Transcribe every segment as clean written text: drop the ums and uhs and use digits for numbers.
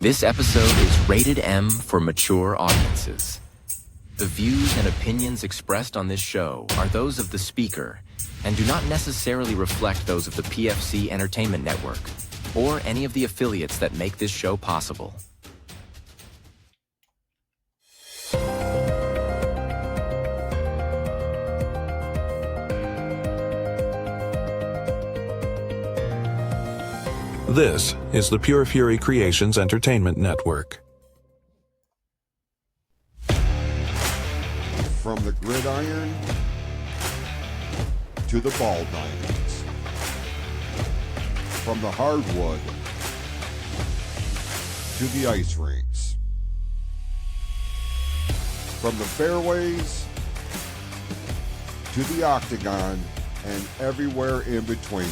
This episode is rated M for mature audiences. The views and opinions expressed on this show are those of the speaker and do not necessarily reflect those of the PFC Entertainment Network or any of the affiliates that make this show possible. This is the Pure Fury Creations Entertainment Network. From the gridiron to the ball diamonds, from the hardwood to the ice rinks, from the fairways to the octagon and everywhere in between.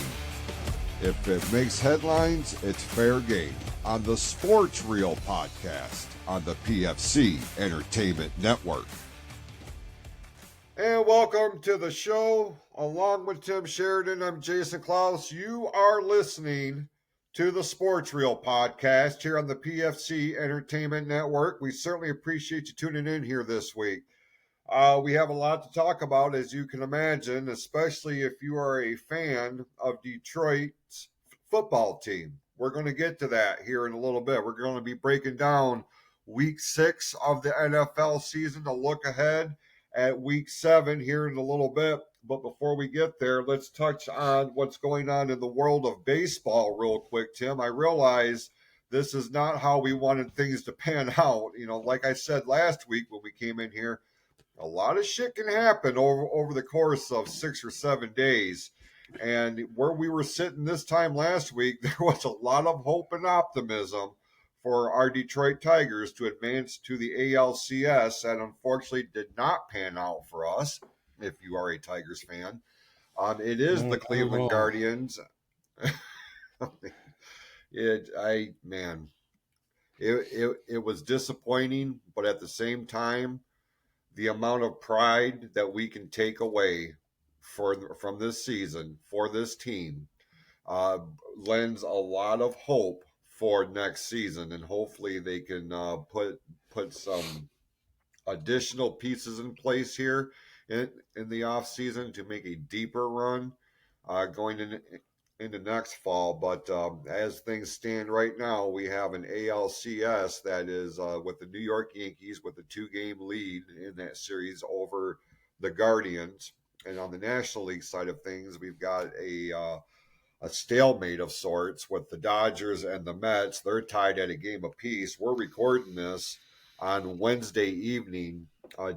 If it makes headlines, it's fair game on the Sports Reel podcast on the PFC Entertainment Network. And welcome to the show. Along with Tim Sheridan, I'm Jason Klaus. You are listening to the Sports Reel podcast here on the PFC Entertainment Network. We certainly appreciate you tuning in here this week. We have a lot to talk about, as you can imagine, especially if you are a fan of Detroit's football team. We're going to get to that here in a little bit. We're going to be breaking down week 6 of the NFL season to look ahead at week 7 here in a little bit. But before we get there, let's touch on what's going on in the world of baseball real quick, Tim. I realize this is not how we wanted things to pan out. You know, like I said last week when we came in here, a lot of shit can happen over the course of 6 or 7 days. And where we were sitting this time last week, there was a lot of hope and optimism for our Detroit Tigers to advance to the ALCS. That unfortunately did not pan out for us, if you are a Tigers fan. It is the Cleveland Guardians. It was disappointing, but at the same time, the amount of pride that we can take away from this season for this team lends a lot of hope for next season, and hopefully they can put some additional pieces in place here in the off season to make a deeper run going into next fall. But as things stand right now, we have an ALCS that is with the New York Yankees with a 2-game lead in that series over the Guardians. And on the National League side of things, we've got a stalemate of sorts with the Dodgers and the Mets. They're tied at a game apiece. We're recording this on Wednesday evening.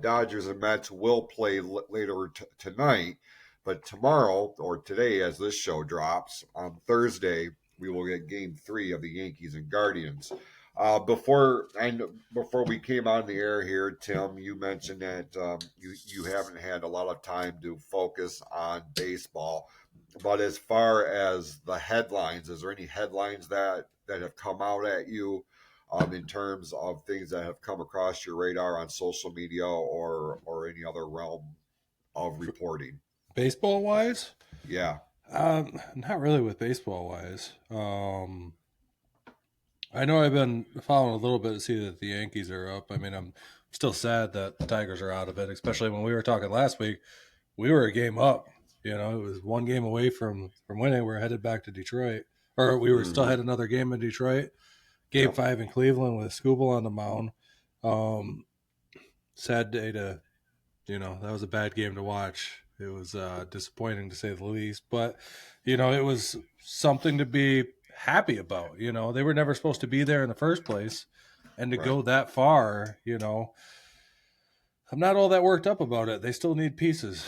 Dodgers and Mets will play later tonight. But tomorrow, or today as this show drops, on Thursday, we will get Game 3 of the Yankees and Guardians. Before we came on the air here, Tim, you mentioned that you haven't had a lot of time to focus on baseball. But as far as the headlines, is there any headlines that have come out at you in terms of things that have come across your radar on social media or any other realm of reporting? Baseball wise? Yeah. Not really with baseball wise. I know I've been following a little bit to see that the Yankees are up. I mean, I'm still sad that the Tigers are out of it, especially when we were talking last week. We were a game up. You know, it was 1 game away from winning. We're headed back to Detroit. Or we were still had another game in Detroit. Game 5 in Cleveland with Scooble on the mound. Sad day to, that was a bad game to watch. It was disappointing to say the least, but it was something to be happy about. They were never supposed to be there in the first place, and to go that far, I'm not all that worked up about it. They still need pieces.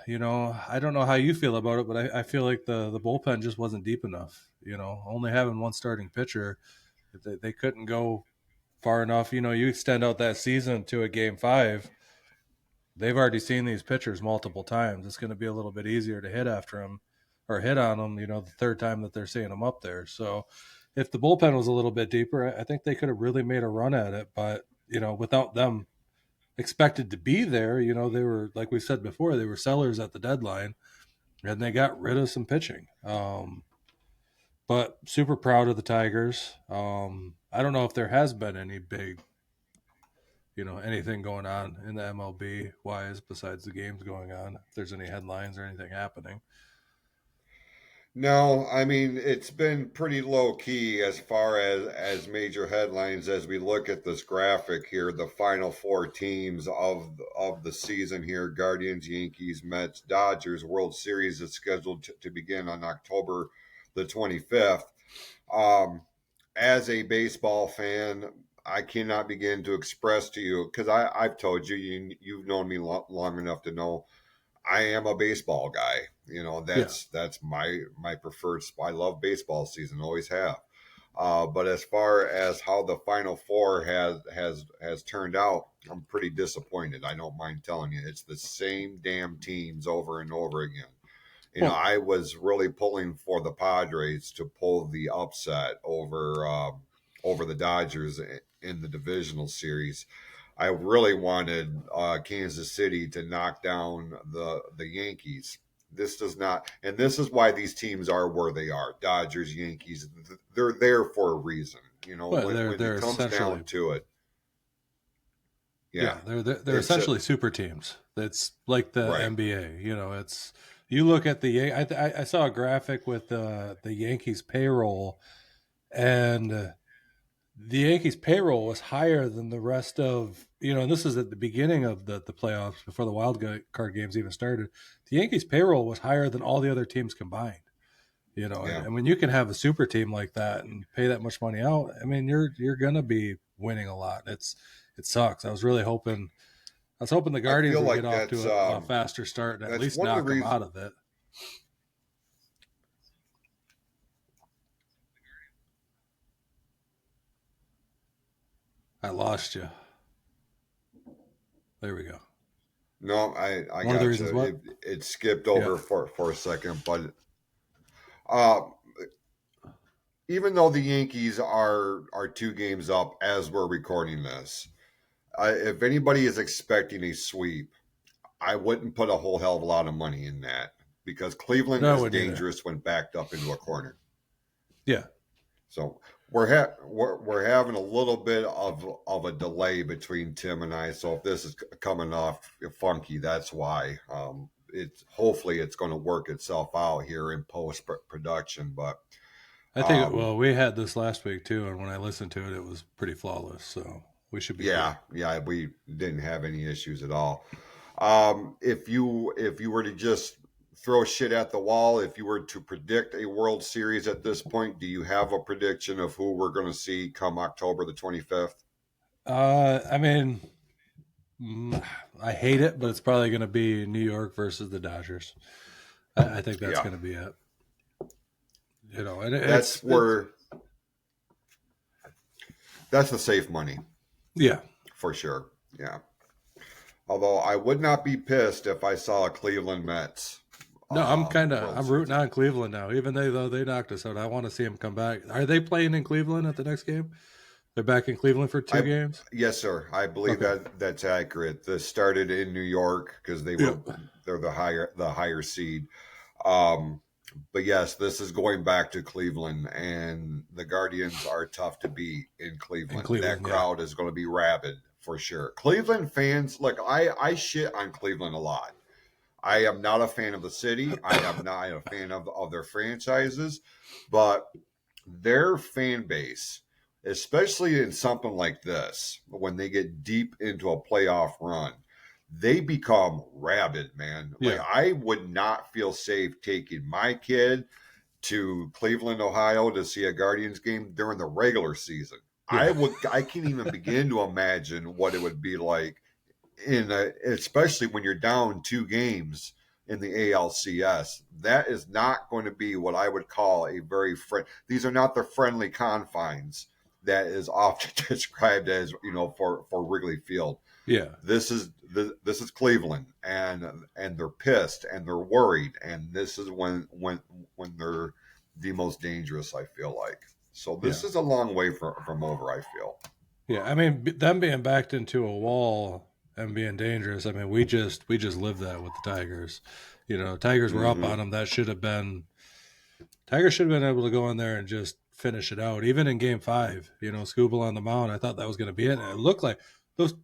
I don't know how you feel about it, but I feel like the bullpen just wasn't deep enough. Only having one starting pitcher, they couldn't go far enough. You extend out that season to a Game 5. They've already seen these pitchers multiple times. It's going to be a little bit easier to hit after them or hit on them, the third time that they're seeing them up there. So if the bullpen was a little bit deeper, I think they could have really made a run at it. But, without them expected to be there, they were, like we said before, they were sellers at the deadline, and they got rid of some pitching. But super proud of the Tigers. I don't know if there has been any big, anything going on in the MLB wise besides the games going on. If there's any headlines or anything happening. No, I mean it's been pretty low key as far as major headlines as we look at this graphic here. The final four teams of the season here: Guardians, Yankees, Mets, Dodgers. World Series is scheduled to begin on October the 25th. Um, as a baseball fan, I cannot begin to express to you because I've told you, you've known me long enough to know I am a baseball guy. You know, Yeah. that's my preferred. I love baseball season, always have. But as far as how the Final Four has turned out, I'm pretty disappointed. I don't mind telling you, it's the same damn teams over and over again. You know, Well, I was really pulling for the Padres to pull the upset over the Dodgers in the divisional series. I really wanted Kansas City to knock down the Yankees. This does not, and this is why these teams are where they are. Dodgers, Yankees, they're there for a reason. You know, well, when they're it comes essentially down to it, yeah, yeah, they're it's a, essentially super teams. It's like the right. NBA. It's you look at the I saw a graphic with the Yankees payroll, and the Yankees payroll was higher than the rest of and this is at the beginning of the playoffs before the card games even started. The Yankees payroll was higher than all the other teams combined. Yeah, And when you can have a super team like that and pay that much money out, I mean, you're gonna be winning a lot. It sucks. I was hoping the I Guardians feel would get like off to a faster start and at that's least one of the knock them reasons. out of it. I lost you. There we go. No, I One of the got reasons you. what? It skipped Yeah. over for a second, but uh, even though the Yankees are two games up as we're recording this, if anybody is expecting a sweep, I wouldn't put a whole hell of a lot of money in that because Cleveland No, I is wouldn't either. dangerous when backed up into a corner. Yeah. So we're having a little bit of a delay between Tim and I. So if this is coming off funky, that's why. It's hopefully it's going to work itself out here in post production. But I think, um, well, we had this last week too, and when I listened to it, it was pretty flawless. So we should be good. yeah, we didn't have any issues at all. If you were to just throw shit at the wall, if you were to predict a World Series at this point, do you have a prediction of who we're going to see come October the 25th? I mean, mm, I hate it, but it's probably going to be New York versus the Dodgers. I think that's Yeah, going to be it. And that's where that's the safe money yeah. for sure. Yeah. Although I would not be pissed if I saw a Cleveland Mets No, World I'm Series. rooting on Cleveland now. Even though they knocked us out, I want to see them come back. Are they playing in Cleveland at the next game? They're back in Cleveland for two I games. Yes, sir. I believe Okay. that's accurate. This started in New York because Yep. they're the higher seed. Um, but yes, this is going back to Cleveland, and the Guardians are tough to beat in In Cleveland. That Cleveland, yeah. crowd is going to be rabid for sure. Cleveland fans, look, I shit on Cleveland a lot. I am not a fan of the city. I am not a fan of their franchises, but their fan base, especially in something like this, when they get deep into a playoff run, they become rabid, man. Like Yeah. I would not feel safe taking my kid to Cleveland, Ohio to see a Guardians game during the regular season. Yeah. I can't even begin to imagine what it would be like especially when you're down two games in the ALCS. That is not going to be what I would call a very friend. These are not the friendly confines that is often described as for Wrigley Field. Yeah. This is Cleveland, and they're pissed and they're worried, and this is when they're the most dangerous. I feel like so. This Yeah. is a long way from over. I feel. Yeah. I mean, them being backed into a wall and being dangerous. I mean, we just lived that with the Tigers. Tigers were up Mm-hmm. on them. That should have been Tiger should have been able to go in there and just finish it out. Even in Game 5, Scooble on the mound, I thought that was going to be it. And it looked like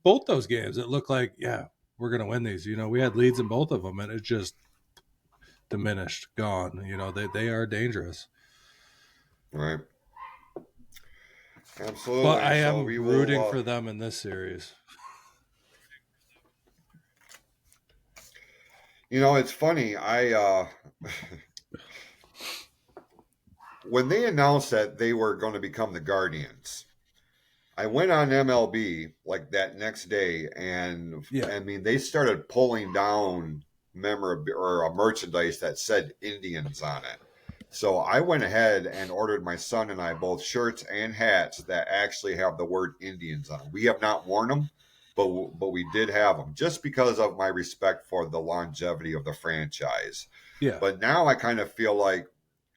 both those games, it looked like, yeah, we're going to win these. We had leads in both of them, and it just diminished, gone. They are dangerous. Right. Absolutely. But I am So we rooting will, for them in this series. It's funny. When they announced that they were going to become the Guardians, I went on MLB like that next day, and Yeah. I mean they started pulling down merchandise that said Indians on it. So I went ahead and ordered my son and I both shirts and hats that actually have the word Indians on them. We have not worn them, but we did have them just because of my respect for the longevity of the franchise. Yeah. But now I kind of feel like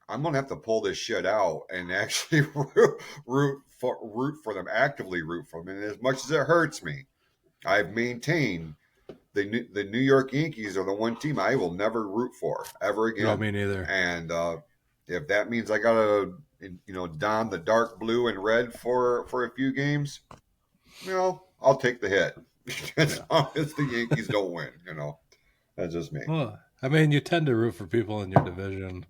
I'm gonna have to pull this shit out and actually root for them, actively root for them. And as much as it hurts me, I've maintained the New York Yankees are the one team I will never root for ever again. No, me neither. And if that means I gotta don the dark blue and red for a few games, I'll take the hit as long as the Yankees don't win. That's just me. Well, I mean, you tend to root for people in your division.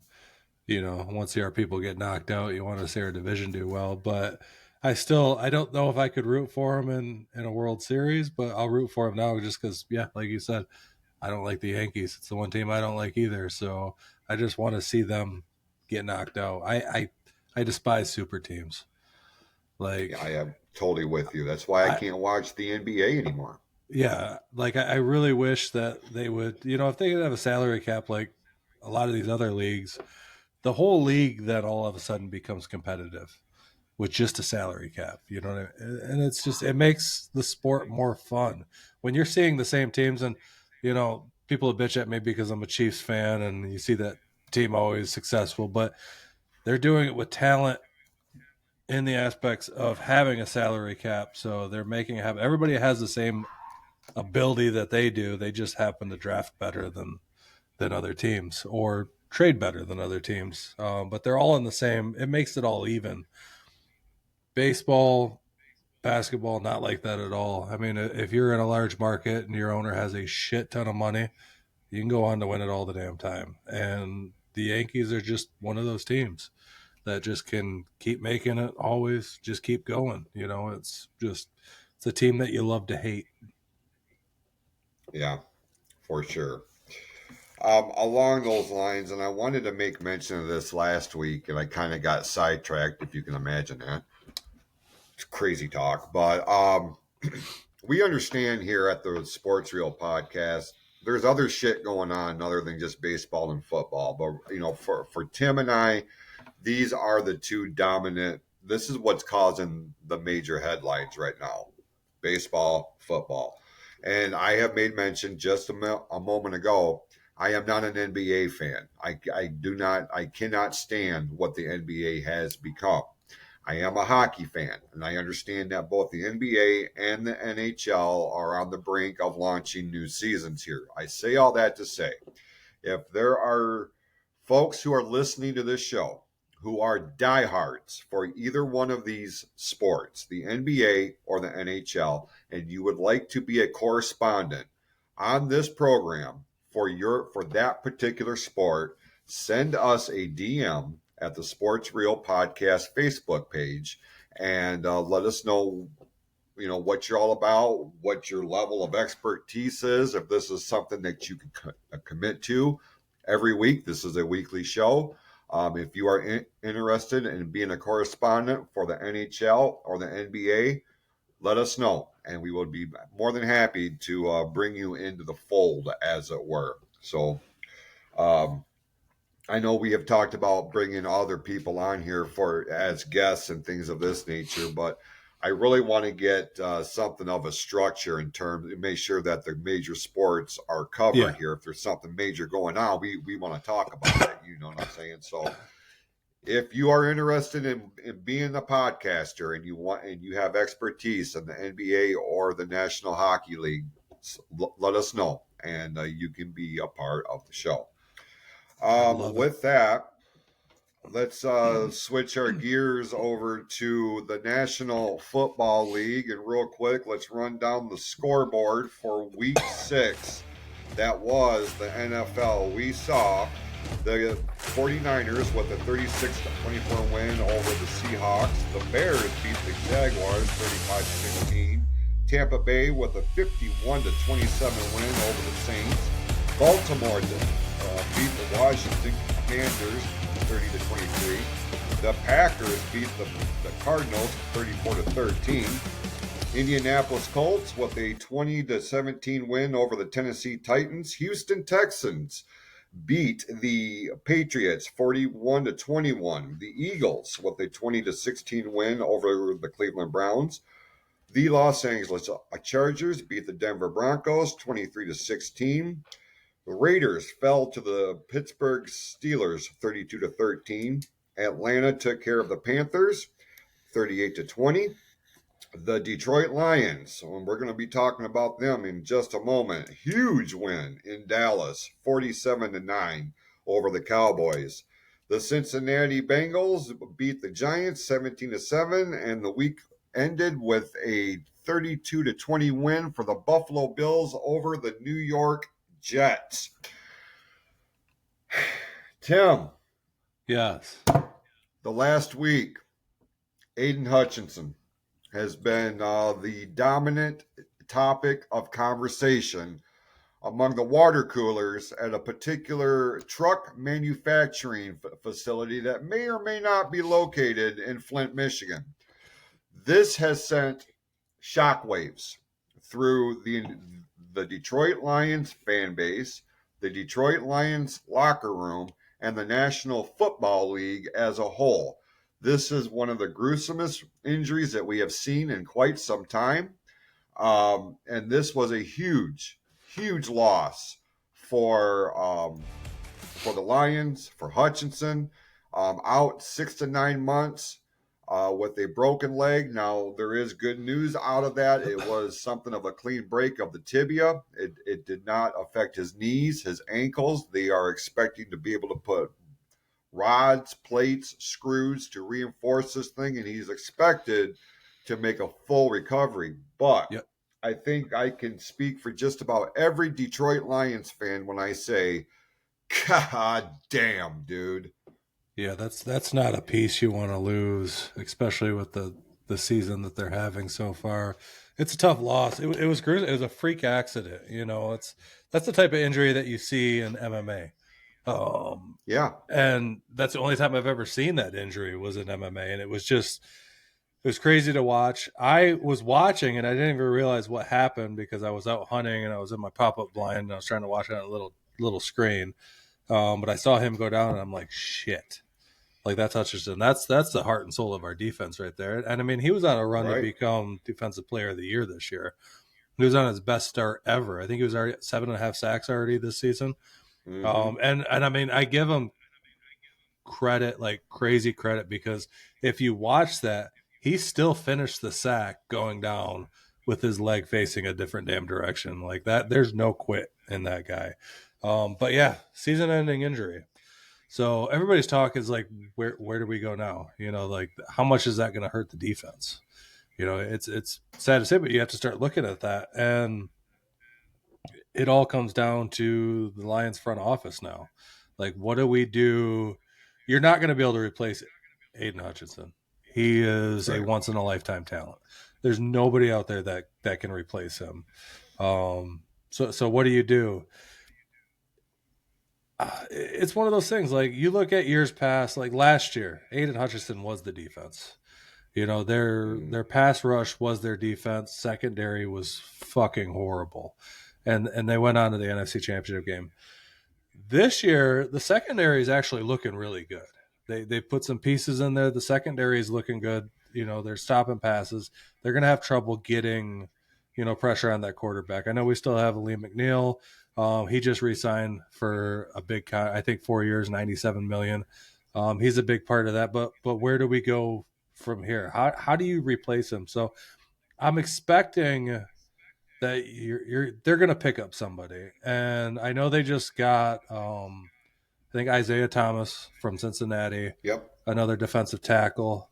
Once our people get knocked out, you want to see our division do well. But I don't know if I could root for them in a World Series, but I'll root for them now just because, like you said, I don't like the Yankees. It's the one team I don't like either. So I just want to see them get knocked out. I despise super teams. Like, I am totally with you. That's why I can't watch the NBA anymore. Yeah, like I really wish that they would, if they could have a salary cap like a lot of these other leagues, the whole league then all of a sudden becomes competitive with just a salary cap. You know what I mean? And it makes the sport more fun when you're seeing the same teams. And people will bitch at me because I'm a Chiefs fan, and you see that team always successful, but they're doing it with talent in the aspects of having a salary cap. So they're everybody has the same ability that they do. They just happen to draft better than other teams or trade better than other teams. But they're all in the same. It makes it all even. Baseball, basketball, not like that at all. I mean, if you're in a large market and your owner has a shit ton of money, you can go on to win it all the damn time. And the Yankees are just one of those teams that just can keep making it, always just keep going. It's a team that you love to hate. Yeah, for sure. Along those lines, and I wanted to make mention of this last week, and I kind of got sidetracked, if you can imagine that. It's crazy talk, but we understand here at the Sports Reel podcast, there's other shit going on other than just baseball and football. But for Tim and I, these are the two dominant. This is what's causing the major headlines right now: baseball, football. And I have made mention just a moment ago. I am not an NBA fan. I cannot stand what the NBA has become. I am a hockey fan, and I understand that both the NBA and the NHL are on the brink of launching new seasons here. I say all that to say, if there are folks who are listening to this show who are diehards for either one of these sports, the NBA or the NHL, and you would like to be a correspondent on this program for that particular sport, send us a DM at the Sports Reel Podcast Facebook page and let us know what you're all about, what your level of expertise is, if this is something that you can commit to every week. This is a weekly show. If you are interested in being a correspondent for the NHL or the NBA, let us know, and we will be more than happy to bring you into the fold, as it were. So I know we have talked about bringing other people on here as guests and things of this nature, but I really want to get something of a structure in terms of make sure that the major sports are covered here. If there's something major going on, we want to talk about it. You know what I'm saying? So if you are interested in being a podcaster and you have expertise in the NBA or the National Hockey League, let us know, and you can be a part of the show. With that, Let's switch our gears over to the National Football League. And real quick, let's run down the scoreboard for week 6. That was the NFL. We saw the 49ers with a 36-24 win over the Seahawks. The Bears beat the Jaguars 35-16. Tampa Bay with a 51-27 win over the Saints. Baltimore beat the Washington Commanders 30-23. The Packers beat the Cardinals 34-13. Indianapolis Colts with a 20-17 win over the Tennessee Titans. Houston Texans beat the Patriots 41-21. The Eagles with a 20-16 win over the Cleveland Browns. The Los Angeles Chargers beat the Denver Broncos 23-16. The Raiders fell to the Pittsburgh Steelers 32-13. Atlanta took care of the Panthers 38-20. The Detroit Lions, and we're going to be talking about them in just a moment. Huge win in Dallas, 47-9 over the Cowboys. The Cincinnati Bengals beat the Giants 17-7, and the week ended with a 32-20 win for the Buffalo Bills over the New York Jets. Tim. Yes. The last week, Aiden Hutchinson has been the dominant topic of conversation among the water coolers at a particular truck manufacturing facility that may or may not be located in Flint, Michigan. This has sent shockwaves through the Detroit Lions fan base, the Detroit Lions locker room, and the National Football League as a whole. This is one of the gruesomest injuries that we have seen in quite some time. And this was a huge, huge loss for the Lions, for Hutchinson, out 6 to 9 months with a broken leg. Now, there is good news out of that. It was something of a clean break of the tibia. It did not affect his knees, his ankles. They are expecting to be able to put rods, plates, screws to reinforce this thing, and he's expected to make a full recovery. But Yep. I think I can speak for just about every Detroit Lions fan when I say, God damn, dude. Yeah, that's not a piece you want to lose, especially with the season that they're having so far. It's a tough loss. It was gruesome. It was a freak accident. That's the type of injury that you see in MMA. Yeah. And that's the only time I've ever seen that injury was in MMA, and it was crazy to watch. I was watching and I didn't even realize what happened because I was out hunting and I was in my pop-up blind and I was trying to watch it on a little screen. But I saw him go down and I'm like, shit. Like that's Hutchinson. That's the heart and soul of our defense right there. And I mean, he was on a run to become Defensive Player of the Year this year. He was on his best start ever. I think he was already at 7.5 sacks already this season. Mm-hmm. And I mean, I give him credit, like crazy credit, because if you watch that, he still finished the sack going down with his leg facing a different damn direction. Like that, there's no quit in that guy. But yeah, season-ending injury. So everybody's talk is like, where do we go now? Like how much is that going to hurt the defense? It's sad to say, but you have to start looking at that, and it all comes down to the Lions front office now. Like, what do we do? You're not going to be able to replace Aiden Hutchinson. He is a once in a lifetime talent. There's nobody out there that can replace him. So what do you do? It's one of those things. Like you look at years past, like last year, Aiden Hutchinson was the defense. Their pass rush was their defense. Secondary was fucking horrible. And they went on to the NFC Championship game. This year, the secondary is actually looking really good. They put some pieces in there. The secondary is looking good. They're stopping passes. They're going to have trouble getting, pressure on that quarterback. I know we still have Liam McNeil. He just re-signed for a big, I think 4 years, $97 million. He's a big part of that. But where do we go from here? How do you replace him? So I'm expecting that they're going to pick up somebody. And I know they just got I think Isaiah Thomas from Cincinnati, Yep. another defensive tackle.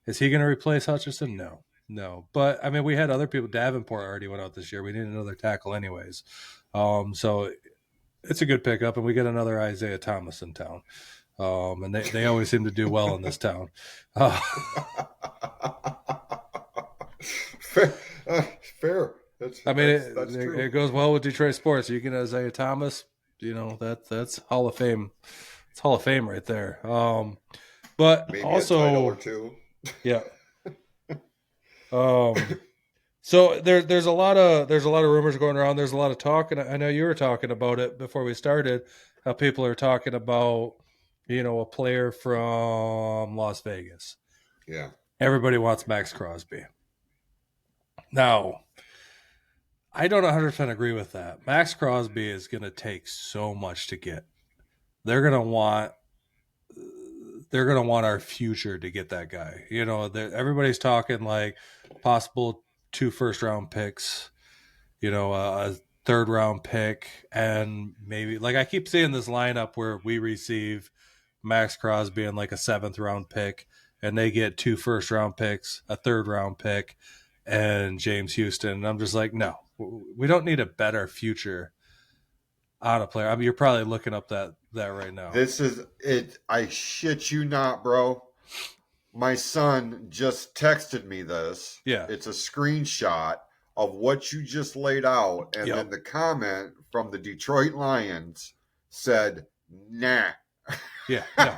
Is he going to replace Hutchinson? No. But I mean, we had other people. Davenport already went out this year. We need another tackle, anyways. So it's a good pickup, and we get another Isaiah Thomas in town. And they always seem to do well in this town. Fair. That's true. It goes well with Detroit sports. You get Isaiah Thomas, that's Hall of Fame. It's Hall of Fame right there. But Maybe also, a title or two. yeah. So there's a lot of rumors going around. There's a lot of talk, and I know you were talking about it before we started. How people are talking about, a player from Las Vegas. Yeah. Everybody wants Max Crosby. Now, I don't 100% agree with that. Max Crosby is going to take so much to get. They're going to want our future to get that guy. Everybody's talking like possible 2 first-round picks, a third-round pick, and maybe like I keep seeing this lineup where we receive Max Crosby and like a 7th-round pick, and they get 2 first-round picks, a third-round pick, and James Houston. And I'm just like, no, we don't need a better future on a player. I mean, you're probably looking up that right now. This is it. I shit you not, bro. My son just texted me this. Yeah. It's a screenshot of what you just laid out. And Yep. then the comment from the Detroit Lions said, nah. Yeah. No.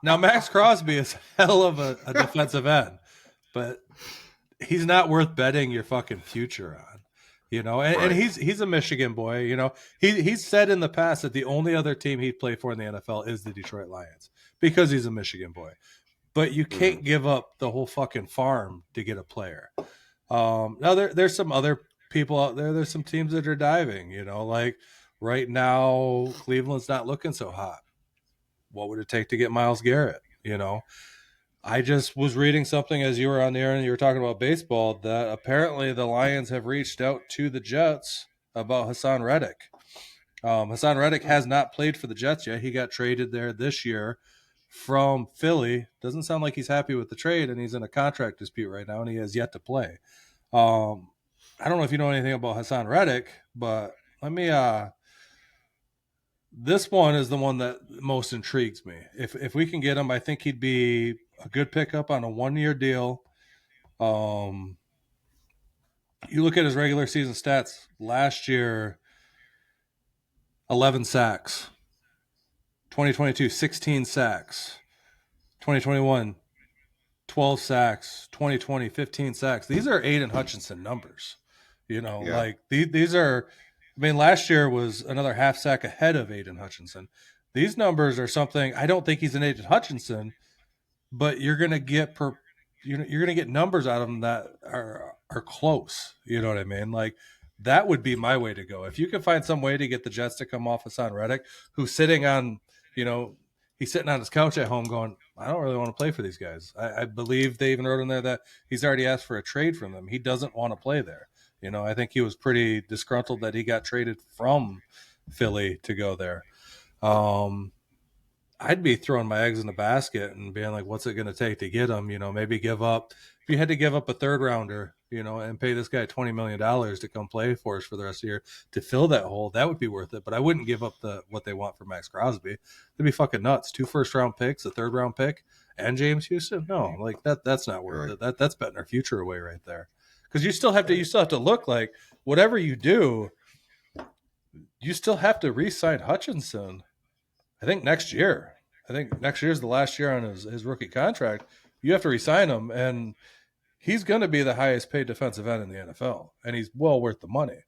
Now, Max Crosby is hell of a defensive end, but he's not worth betting your fucking future on, Right. and he's a Michigan boy, he's said in the past that the only other team he'd play for in the NFL is the Detroit Lions because he's a Michigan boy, but you can't give up the whole fucking farm to get a player. Now there's some other people out there. There's some teams that are diving, like right now, Cleveland's not looking so hot. What would it take to get Myles Garrett? I just was reading something as you were on the air and you were talking about baseball that apparently the Lions have reached out to the Jets about Hassan Reddick. Hassan Reddick has not played for the Jets yet. He got traded there this year from Philly. Doesn't sound like he's happy with the trade, and he's in a contract dispute right now, and he has yet to play. I don't know if you know anything about Hassan Reddick, but let me this one is the one that most intrigues me. If we can get him, I think he'd be a good pickup on a 1-year deal. You look at his regular season stats last year, 11 sacks. 2022, 16 sacks. 2021, 12 sacks. 2020, 15 sacks. These are Aiden Hutchinson numbers. Like these are, last year was another half sack ahead of Aiden Hutchinson. These numbers are something, I don't think he's an Aiden Hutchinson, but you're going to get numbers out of him that are close. You know what I mean? Like that would be my way to go. If you can find some way to get the Jets to come off Hassan Reddick, who's sitting on, he's sitting on his couch at home going, I don't really want to play for these guys. I believe they even wrote in there that he's already asked for a trade from them. He doesn't want to play there. I think he was pretty disgruntled that he got traded from Philly to go there. I'd be throwing my eggs in the basket and being like, what's it going to take to get him? Maybe give up. If you had to give up a third rounder, and pay this guy $20 million to come play for us for the rest of the year to fill that hole, that would be worth it. But I wouldn't give up what they want for Max Crosby. They'd be fucking nuts. 2 first-round picks, a third-round pick, and James Houston. No, like that's not worth it. That's betting our future away right there. Because you still have to look like whatever you do, you still have to re-sign Hutchinson. I think next year. I think next year is the last year on his rookie contract. You have to re-sign him, and he's going to be the highest paid defensive end in the NFL, and he's well worth the money.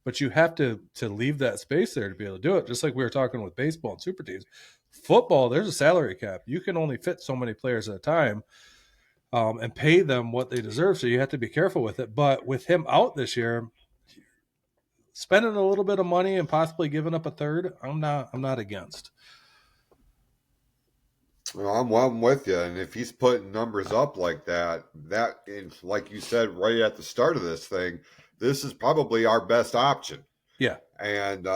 But you have to leave that space there to be able to do it, just like we were talking with baseball and super teams. Football, there's a salary cap. You can only fit so many players at a time. And pay them what they deserve, so you have to be careful with it. But with him out this year, spending a little bit of money and possibly giving up a third, I'm not against. Well, I'm with you, and if he's putting numbers up like that, and like you said right at the start of this thing, this is probably our best option. Yeah, and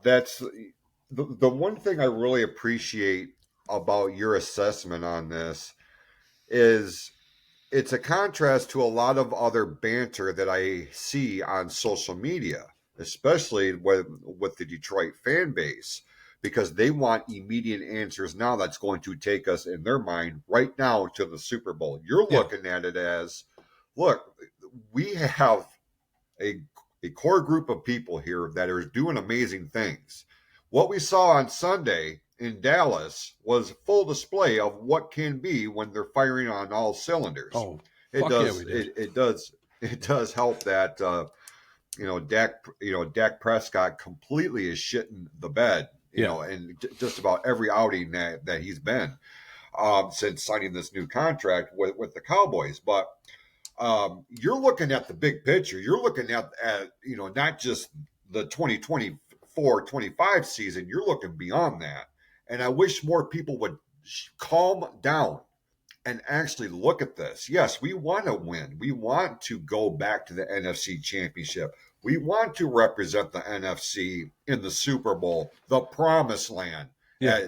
that's the one thing I really appreciate about your assessment on this is it's a contrast to a lot of other banter that I see on social media, especially with the Detroit fan base, because they want immediate answers now that's going to take us in their mind right now to the Super Bowl. You're Yeah. looking at it as, look, we have a, a core group of people here that are doing amazing things. What we saw on Sunday in Dallas was full display of what can be when they're firing on all cylinders. Oh, It fuck yeah, does. we did. It does help that Dak Prescott completely is shitting the bed. Yeah. And just about every outing that he's been since signing this new contract with the Cowboys. But you're looking at the big picture. You're looking at not just the 2024-25 season. You're looking beyond that. And I wish more people would calm down and actually look at this. Yes, we want to win. We want to go back to the NFC Championship. We want to represent the NFC in the Super Bowl, the promised land, Yeah.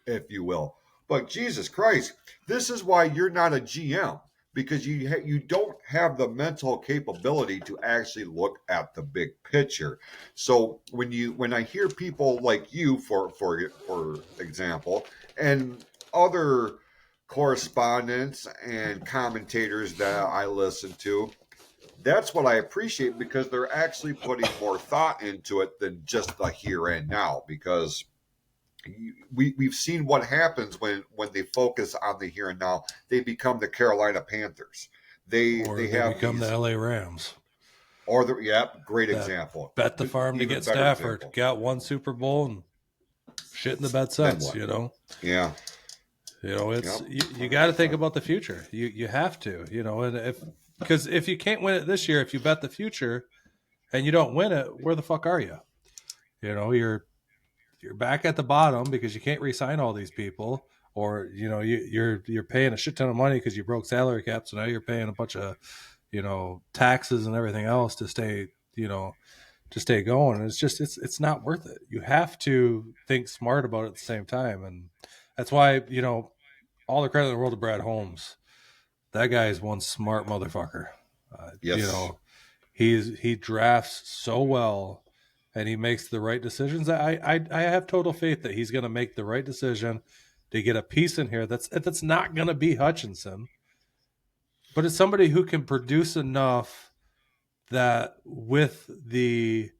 if you will. But Jesus Christ, this is why you're not a GM, because you don't have the mental capability to actually look at the big picture. So when I hear people like you, for example, and other correspondents and commentators that I listen to, that's what I appreciate, because they're actually putting more thought into it than just the here and now. Because we've seen what happens when they focus on the here and now. They become the Carolina Panthers. They have become the LA Rams. Or great example. Bet the farm to get Stafford. Example. Got one Super Bowl and shit in the bed since. Yeah. It's you got to think about the future. You have to, and because if you can't win it this year, if you bet the future and you don't win it, where the fuck are you? You're back at the bottom because you can't re-sign all these people, or you're paying a shit ton of money because you broke salary cap, so now you're paying a bunch of taxes and everything else to stay going. And it's not worth it. You have to think smart about it at the same time, and that's why all the credit in the world to Brad Holmes. That guy is one smart motherfucker. Yes. He drafts so well, and he makes the right decisions. I have total faith that he's going to make the right decision to get a piece in here that's not going to be Hutchinson, but it's somebody who can produce enough that with the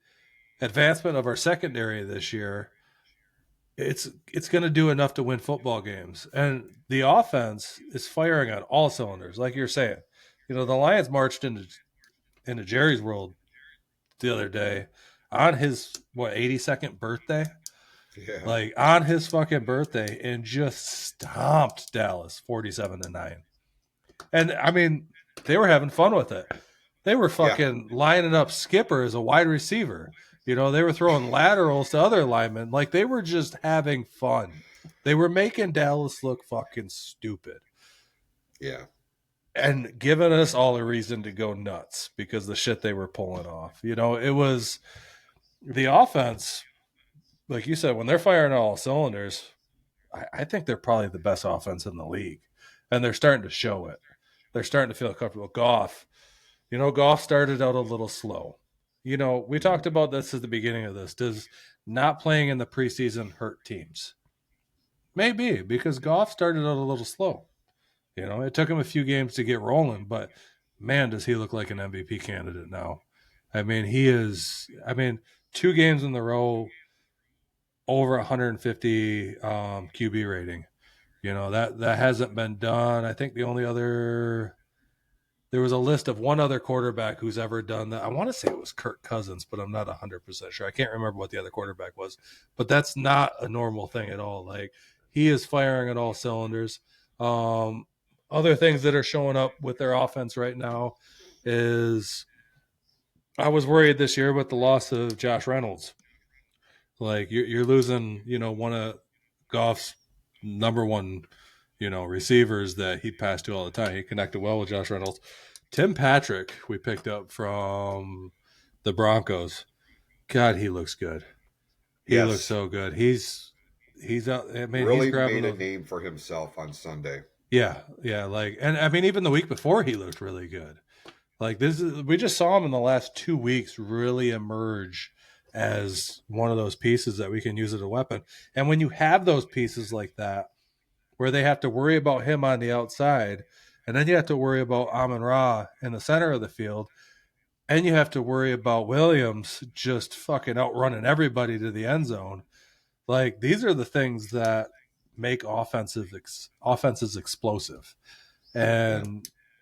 advancement of our secondary this year, it's going to do enough to win football games. And the offense is firing on all cylinders, like you're saying. The Lions marched into Jerry's world the other day on his 82nd birthday. Yeah. Like on his fucking birthday, and just stomped Dallas 47-9. And I mean, they were having fun with it. They were fucking lining up Skipper as a wide receiver. They were throwing laterals to other linemen. Like, they were just having fun. They were making Dallas look fucking stupid. Yeah. And giving us all a reason to go nuts because the shit they were pulling off. It was the offense, like you said, when they're firing all cylinders, I think they're probably the best offense in the league. And they're starting to show it. They're starting to feel comfortable. Goff started out a little slow. We talked about this at the beginning of this. Does not playing in the preseason hurt teams? Maybe, because Goff started out a little slow. It took him a few games to get rolling, but man, does he look like an MVP candidate now. I mean, he is, 2 games in the row, over 150 QB rating. That hasn't been done. I think the only other... There was a list of one other quarterback who's ever done that. I want to say it was Kirk Cousins, but I'm not 100% sure. I can't remember what the other quarterback was. But that's not a normal thing at all. Like, he is firing at all cylinders. Other things that are showing up with their offense right now is I was worried this year with the loss of Josh Reynolds. Like, you're losing, one of Goff's number one receivers that he passed to all the time. He connected well with Josh Reynolds. Tim Patrick, we picked up from the Broncos. God, he looks good. He looks Yes, so good. He's out. I mean, he's really grabbing made a those. name for himself on Sunday. Yeah, yeah. Like, and I mean, even the week before, he looked really good. Like we just saw him in the last 2 weeks really emerge as one of those pieces that we can use as a weapon. And when you have those pieces like that, where they have to worry about him on the outside, and then you have to worry about Amon Ra in the center of the field, and you have to worry about Williams just fucking outrunning everybody to the end zone. Like, these are the things that make offenses explosive. Yeah,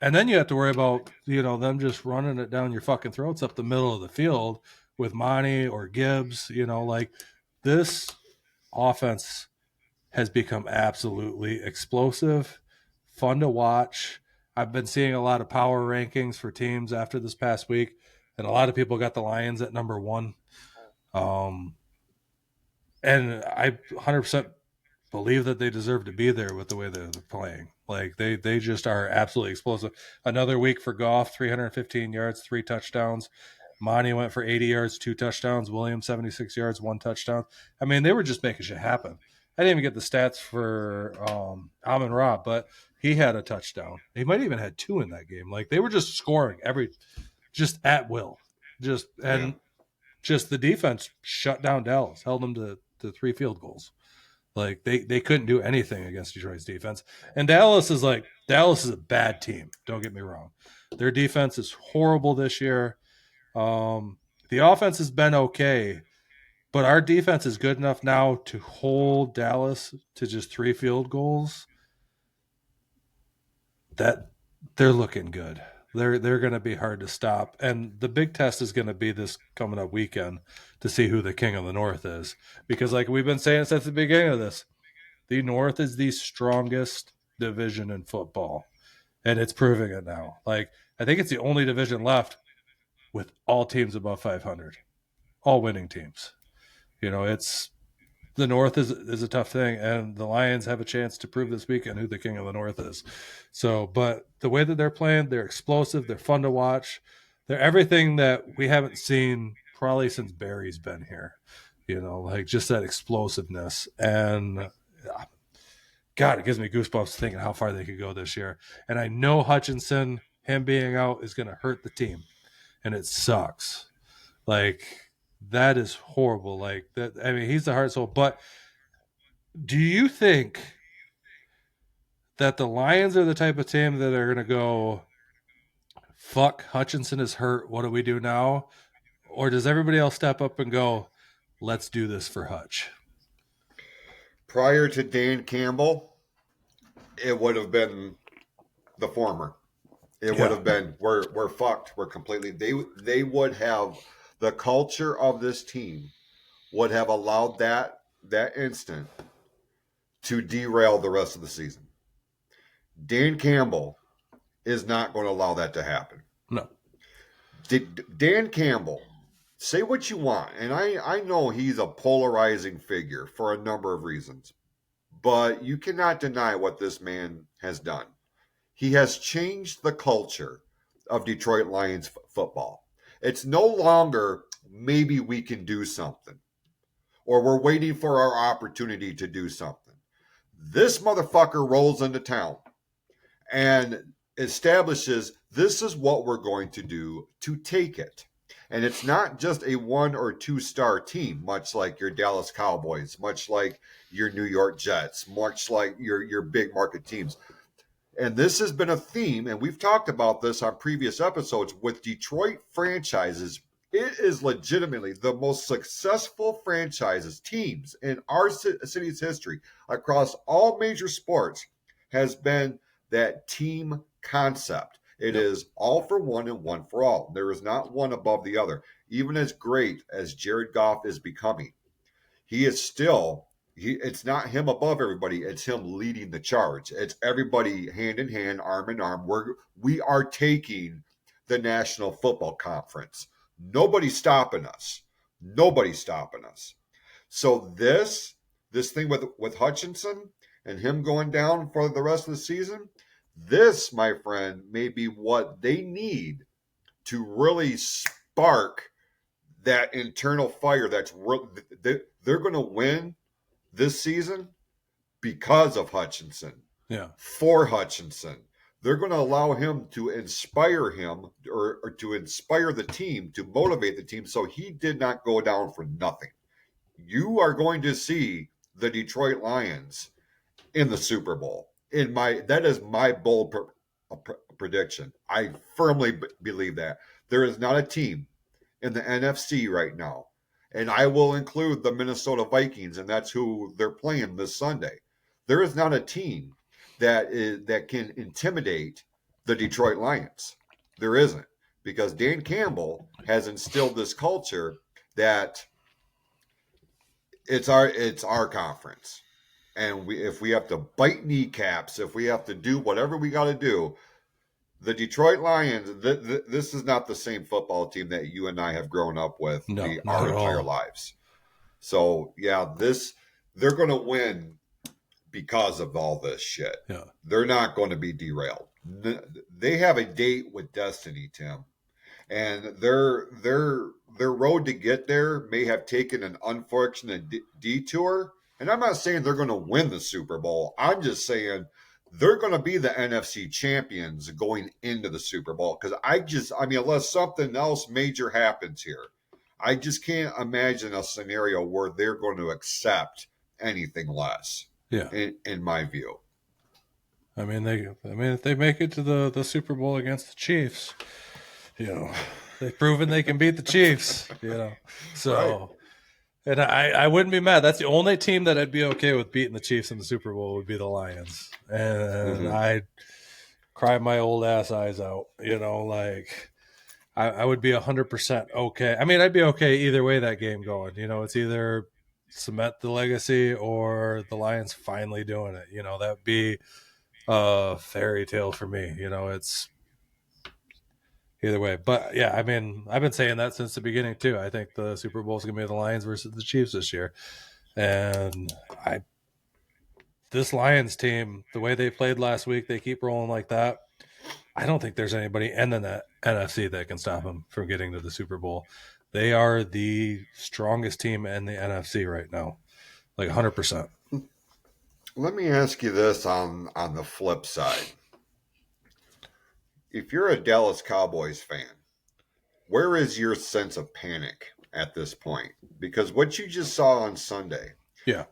And then you have to worry about, them just running it down your fucking throats up the middle of the field with Monty or Gibbs. Like, this offense has become absolutely explosive, fun to watch. I've been seeing a lot of power rankings for teams after this past week, and a lot of people got the Lions at number one. Um, and I 100% believe that they deserve to be there with the way they're playing. Like, they just are absolutely explosive. Another week for Goff, 315 yards, 3 touchdowns. Monty went for 80 yards, 2 touchdowns. Williams, 76 yards, 1 touchdown. I mean, they were just making shit happen. I didn't even get the stats for Amon Ra, but he had a touchdown. He might even had two in that game. Like, they were just scoring just at will. Just yeah. and just the defense shut down Dallas, held them to 3 field goals. Like, they couldn't do anything against Detroit's defense. And Dallas is a bad team. Don't get me wrong. Their defense is horrible this year. The offense has been okay, but our defense is good enough now to hold Dallas to just 3 field goals. That they're looking good. They're going to be hard to stop, and the big test is going to be this coming up weekend to see who the king of the North is. Because, like we've been saying since the beginning of this, the North is the strongest division in football, and it's proving it now. Like, I think it's the only division left with all teams above 500, all winning teams. It's the North is a tough thing, and the Lions have a chance to prove this weekend who the king of the North is. So, but the way that they're playing, they're explosive, they're fun to watch, they're everything that we haven't seen probably since Barry's been here. Like, just that explosiveness, and God, it gives me goosebumps thinking how far they could go this year. And I know Hutchinson, him being out, is going to hurt the team, and it sucks. Like, that is horrible. Like, that. I mean, he's the heart and soul. But do you think that the Lions are the type of team that are going to go, fuck, Hutchinson is hurt, what do we do now? Or does everybody else step up and go, let's do this for Hutch? Prior to Dan Campbell, it would have been the former. It would Yeah. have been we're fucked. We're completely. They would have the culture of this team would have allowed that instant to derail the rest of the season. Dan Campbell is not going to allow that to happen. No. Dan Campbell, say what you want, and I know he's a polarizing figure for a number of reasons, but you cannot deny what this man has done. He has changed the culture of Detroit Lions football. It's no longer maybe we can do something or we're waiting for our opportunity to do something. This motherfucker rolls into town and establishes this is what we're going to do to take it. And it's not just a 1 or 2 star team, much like your Dallas Cowboys, much like your New York Jets, much like your big market teams. And this has been a theme, and we've talked about this on previous episodes with Detroit franchises. It is legitimately the most successful franchises, teams in our city's history across all major sports has been that team concept. It is all for one and one for all. There is not one above the other. Even as great as Jared Goff is becoming, he is still it's not him above everybody, it's him leading the charge. It's everybody hand in hand, arm in arm. We are taking the National Football Conference. Nobody's stopping us. Nobody's stopping us. So this thing with Hutchinson and him going down for the rest of the season, this, my friend, may be what they need to really spark that internal fire that's they're going to win this season because of Hutchinson. Yeah. For Hutchinson. They're going to allow him to inspire him or to inspire the team, to motivate the team, so he did not go down for nothing. You are going to see the Detroit Lions in the Super Bowl. That is my bold prediction. I firmly believe that. There is not a team in the NFC right now, and I will include the Minnesota Vikings, and that's who they're playing this Sunday. There is not a team that can intimidate the Detroit Lions. There isn't, because Dan Campbell has instilled this culture that it's our conference, and if we have to bite kneecaps, if we have to do whatever we got to do, the Detroit Lions, this is not the same football team that you and I have grown up with our entire lives. So yeah, they're going to win because of all this shit. Yeah. They're not going to be derailed. They have a date with destiny, Tim, and their road to get there may have taken an unfortunate detour. And I'm not saying they're going to win the Super Bowl. I'm just saying they're going to be the NFC champions going into the Super Bowl. Because unless something else major happens here, I just can't imagine a scenario where they're going to accept anything less. Yeah. In my view. I mean, if they make it to the Super Bowl against the Chiefs, they've proven they can beat the Chiefs, So, right. And I wouldn't be mad. That's the only team that I'd be okay with beating the Chiefs in the Super Bowl would be the Lions. And I'd cry my old ass eyes out, I would be 100% okay. I mean, I'd be okay either way that game going. It's either cement the legacy or the Lions finally doing it. That'd be a fairy tale for me. It's either way. But yeah, I mean, I've been saying that since the beginning too. I think the Super Bowl is going to be the Lions versus the Chiefs this year. And this Lions team, the way they played last week, they keep rolling like that. I don't think there's anybody in the NFC that can stop them from getting to the Super Bowl. They are the strongest team in the NFC right now, like 100%. Let me ask you this on the flip side. If you're a Dallas Cowboys fan, where is your sense of panic at this point? Because what you just saw on Sunday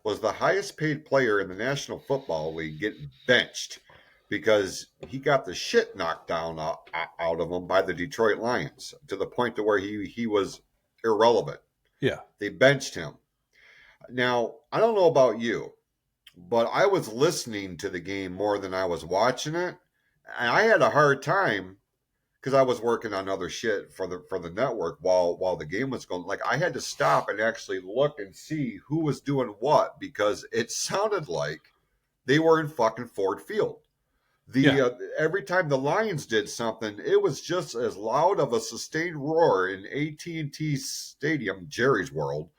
was the highest paid player in the National Football League getting benched because he got the shit knocked down out of him by the Detroit Lions to the point to where he was irrelevant. Yeah. They benched him. Now, I don't know about you, but I was listening to the game more than I was watching it. And I had a hard time because I was working on other shit for the network while the game was going. Like, I had to stop and actually look and see who was doing what, because it sounded like they were in fucking Ford Field. Every time the Lions did something, it was just as loud of a sustained roar in AT&T Stadium, Jerry's World,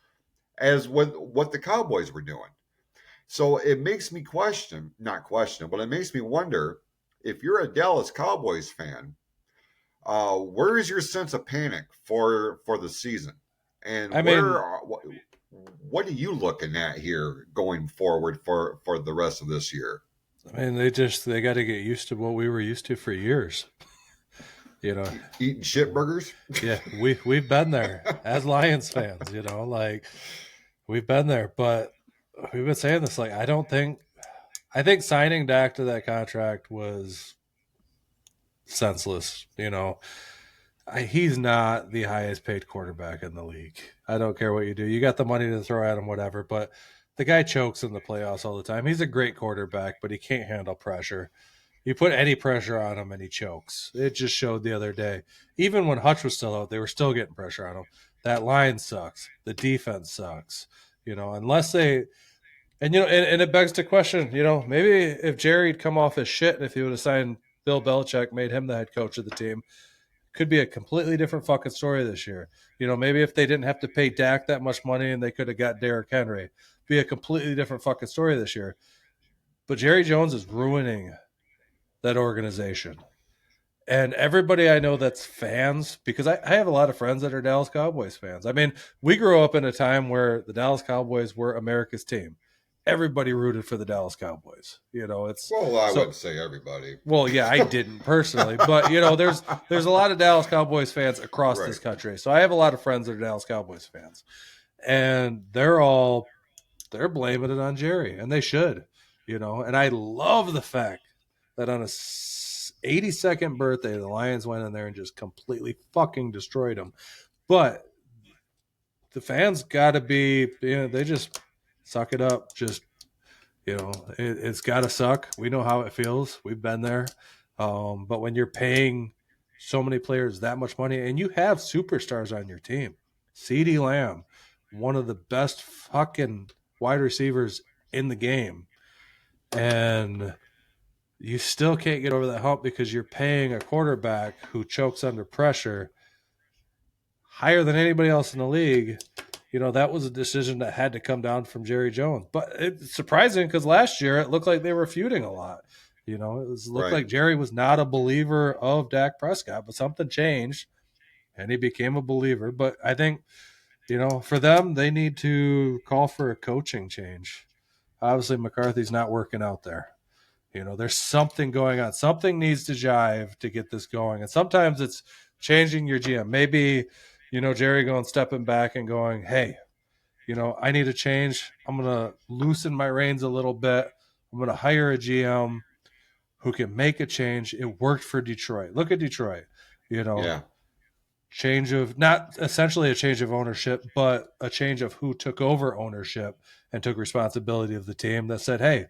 as what the Cowboys were doing. So it makes me but it makes me wonder, if you're a Dallas Cowboys fan, where is your sense of panic for the season? And what are you looking at here going forward for the rest of this year? I mean, they got to get used to what we were used to for years. Eating shit burgers. Yeah, we've been there as Lions fans. We've been there, but we've been saying this. I think signing Dak to that contract was senseless. He's not the highest paid quarterback in the league. I don't care what you do. You got the money to throw at him, whatever, but the guy chokes in the playoffs all the time. He's a great quarterback, but he can't handle pressure. You put any pressure on him and he chokes. It just showed the other day. Even when Hutch was still out, they were still getting pressure on him. That line sucks. The defense sucks. Unless they – and it begs the question, maybe if Jerry'd come off his shit and if he would have signed Bill Belichick, made him the head coach of the team, could be a completely different fucking story this year. Maybe if they didn't have to pay Dak that much money and they could have got Derrick Henry, be a completely different fucking story this year. But Jerry Jones is ruining that organization. And everybody I know that's fans, because I have a lot of friends that are Dallas Cowboys fans. I mean, we grew up in a time where the Dallas Cowboys were America's team. Everybody rooted for the Dallas Cowboys. It's Well, I so. wouldn't say everybody. Well, yeah, I didn't personally, but there's a lot of Dallas Cowboys fans across this Right. country. So I have a lot of friends that are Dallas Cowboys fans, and they're blaming it on Jerry, and they should. And I love the fact that on his 82nd birthday, the Lions went in there and just completely fucking destroyed him. But the fans got to be, they just suck it up. Just, it's got to suck. We know how it feels. We've been there. But when you're paying so many players that much money and you have superstars on your team, CeeDee Lamb, one of the best fucking wide receivers in the game, and you still can't get over that hump because you're paying a quarterback who chokes under pressure higher than anybody else in the league. That was a decision that had to come down from Jerry Jones. But it's surprising because last year it looked like they were feuding a lot. It looked like Jerry was not a believer of Dak Prescott, but something changed and he became a believer. But I think, for them, they need to call for a coaching change. Obviously, McCarthy's not working out there. There's something going on. Something needs to jive to get this going. And sometimes it's changing your GM. Maybe, Jerry going stepping back and going, hey, I need a change. I'm going to loosen my reins a little bit. I'm going to hire a GM who can make a change. It worked for Detroit. Look at Detroit. Yeah. Change of, not essentially a change of ownership, but a change of who took over ownership and took responsibility of the team that said, hey,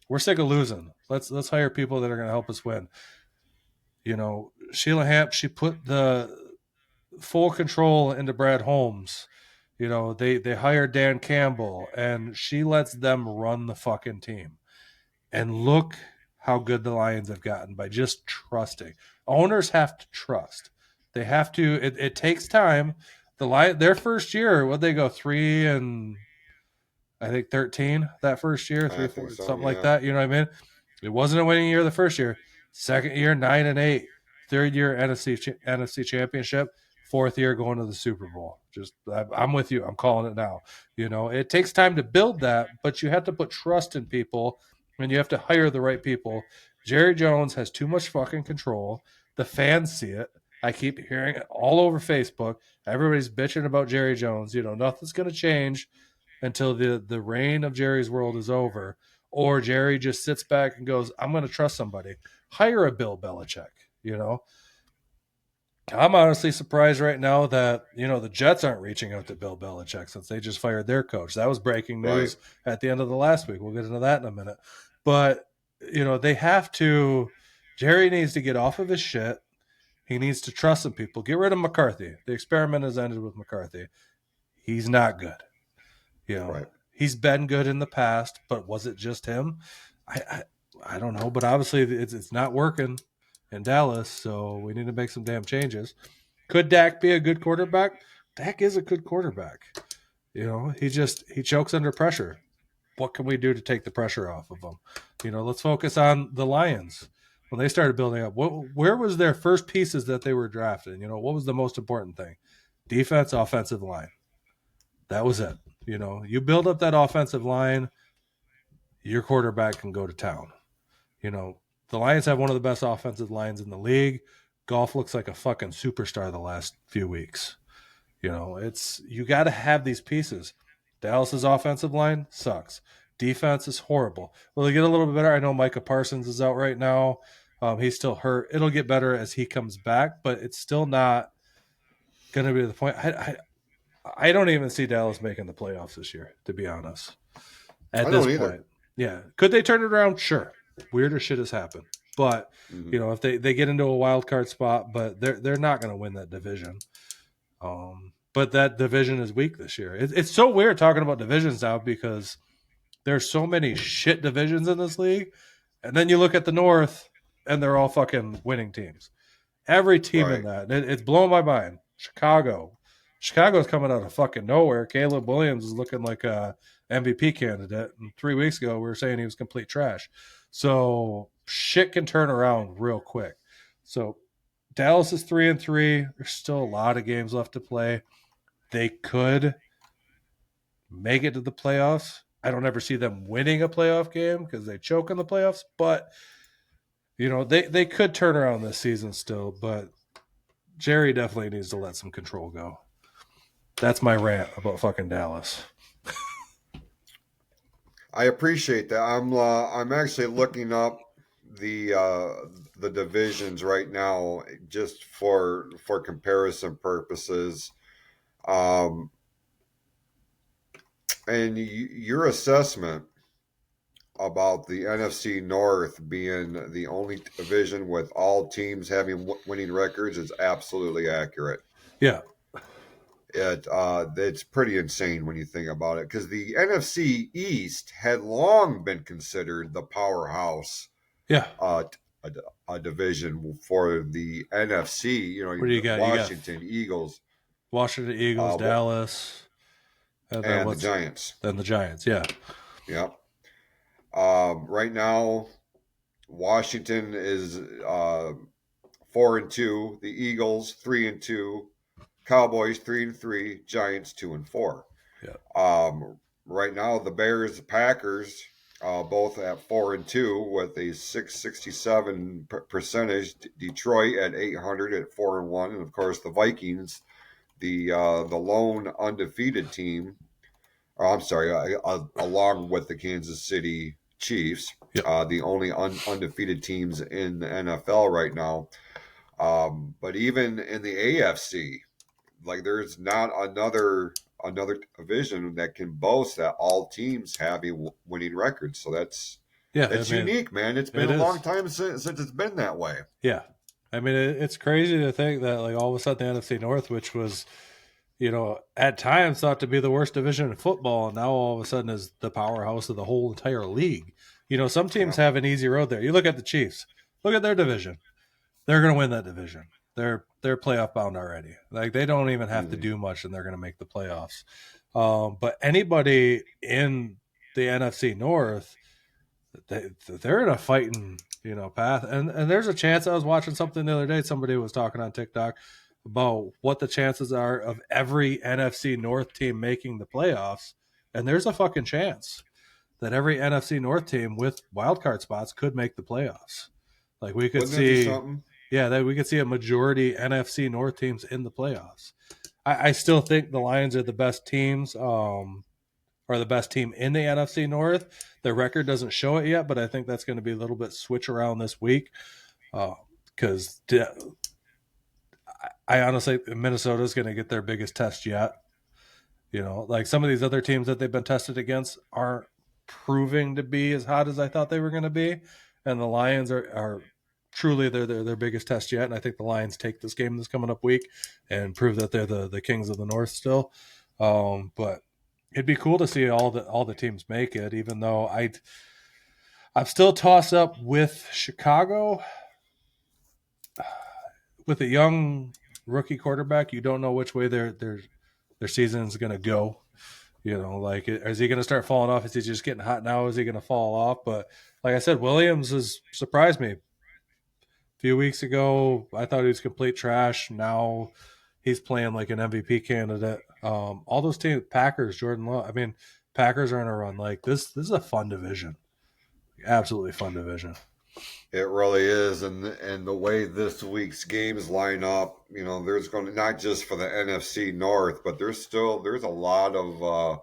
we're sick of losing. Let's hire people that are going to help us win. Sheila Hamp, she put the full control into Brad Holmes. They hired Dan Campbell, and she lets them run the fucking team. And look how good the Lions have gotten by just trusting. Owners have to trust. They have to. It takes time. Their first year, what they go 3-13 that first year, 3-4, So, something like that. You know what I mean? It wasn't a winning year the first year. Second year, 9-8. Third year, NFC Championship. Fourth year, going to the Super Bowl. I'm with you. I'm calling it now. It takes time to build that, but you have to put trust in people, and you have to hire the right people. Jerry Jones has too much fucking control. The fans see it. I keep hearing it all over Facebook. Everybody's bitching about Jerry Jones. Nothing's going to change until the reign of Jerry's world is over, or Jerry just sits back and goes, I'm going to trust somebody. Hire a Bill Belichick. I'm honestly surprised right now that, the Jets aren't reaching out to Bill Belichick since they just fired their coach. That was breaking news at the end of the last week. We'll get into that in a minute. But, they have to – Jerry needs to get off of his shit. He needs to trust some people. Get rid of McCarthy. The experiment has ended with McCarthy. He's not good. He's been good in the past, but was it just him? I don't know, but obviously it's not working in Dallas, so we need to make some damn changes. Could Dak be a good quarterback? Dak is a good quarterback. He chokes under pressure. What can we do to take the pressure off of him? Let's focus on the Lions. When they started building up, where was their first pieces that they were drafting? What was the most important thing? Defense, offensive line. That was it. You build up that offensive line, your quarterback can go to town. The Lions have one of the best offensive lines in the league. Goff looks like a fucking superstar the last few weeks. You got to have these pieces. Dallas's offensive line sucks. Defense is horrible. Will they get a little bit better? I know Micah Parsons is out right now. He's still hurt. It'll get better as he comes back, but it's still not going to be the point. I don't even see Dallas making the playoffs this year, to be honest. At this point. Yeah. Could they turn it around? Sure. Weirder shit has happened. But, if they get into a wild card spot, but they're not going to win that division. But that division is weak this year. It's so weird talking about divisions now because there's so many shit divisions in this league. And then you look at the North, and they're all fucking winning teams. Every team in that. It's blowing my mind. Chicago's coming out of fucking nowhere. Caleb Williams is looking like a MVP candidate. And 3 weeks ago, we were saying he was complete trash. So shit can turn around real quick. So Dallas is 3-3. There's still a lot of games left to play. They could make it to the playoffs. I don't ever see them winning a playoff game because they choke in the playoffs, but they could turn around this season still, but Jerry definitely needs to let some control go. That's my rant about fucking Dallas. I appreciate that. I'm actually looking up the divisions right now just for comparison purposes. And your assessment about the NFC North being the only division with all teams having winning records is absolutely accurate. Yeah. It's pretty insane when you think about it, because the NFC East had long been considered the powerhouse. Yeah. A division for the NFC. What do you got? Washington Eagles, Dallas, and the Giants. Then the Giants. Yeah. Yep. Right now, Washington is 4-2. The Eagles 3-2. Cowboys 3-3. Giants 2-4. Yeah. Right now, the Bears, the Packers, both at 4-2 with a 667 percentage. Detroit at 800 at 4-1, and of course the Vikings, the lone undefeated team. Along with the Kansas City Chiefs, yep. The only undefeated teams in the NFL right now. But even in the AFC, like, there's not another division that can boast that all teams have a winning record. So that's unique, man. It's been a long time since it's been that way. Yeah. I mean, it's crazy to think that, like, all of a sudden the NFC North, which was, at times thought to be the worst division in football, and now all of a sudden is the powerhouse of the whole entire league. Some teams have an easy road there. You look at the Chiefs. Look at their division. They're going to win that division. They're playoff bound already. Like, they don't even have to do much, and they're going to make the playoffs. But anybody in the NFC North, they're in a fighting, path. And there's a chance. I was watching something the other day. Somebody was talking on TikTok about what the chances are of every NFC North team making the playoffs. And there's a fucking chance that every NFC North team with wildcard spots could make the playoffs. Like, we could see a majority NFC North teams in the playoffs. I still think the Lions are the best teams, are the best team in the NFC North. Their record doesn't show it yet, but I think that's going to be a little bit switch around this week. Because I honestly think Minnesota is going to get their biggest test yet. Like, some of these other teams that they've been tested against aren't proving to be as hot as I thought they were going to be. And the Lions are truly their biggest test yet. And I think the Lions take this game this coming up week and prove that they're the kings of the North still. But it'd be cool to see all the teams make it, even though I'm still tossed up with Chicago. With a young rookie quarterback, you don't know which way their season is going to go. Like, is he going to start falling off? Is he just getting hot now? Is he going to fall off? But like I said, Williams has surprised me. A few weeks ago, I thought he was complete trash. Now he's playing like an MVP candidate. All those teams, Packers, Jordan Love. I mean, Packers are in a run. Like, this is a fun division. Absolutely fun division. It really is, and the way this week's games line up, there's going to, not just for the NFC North, but there's a lot of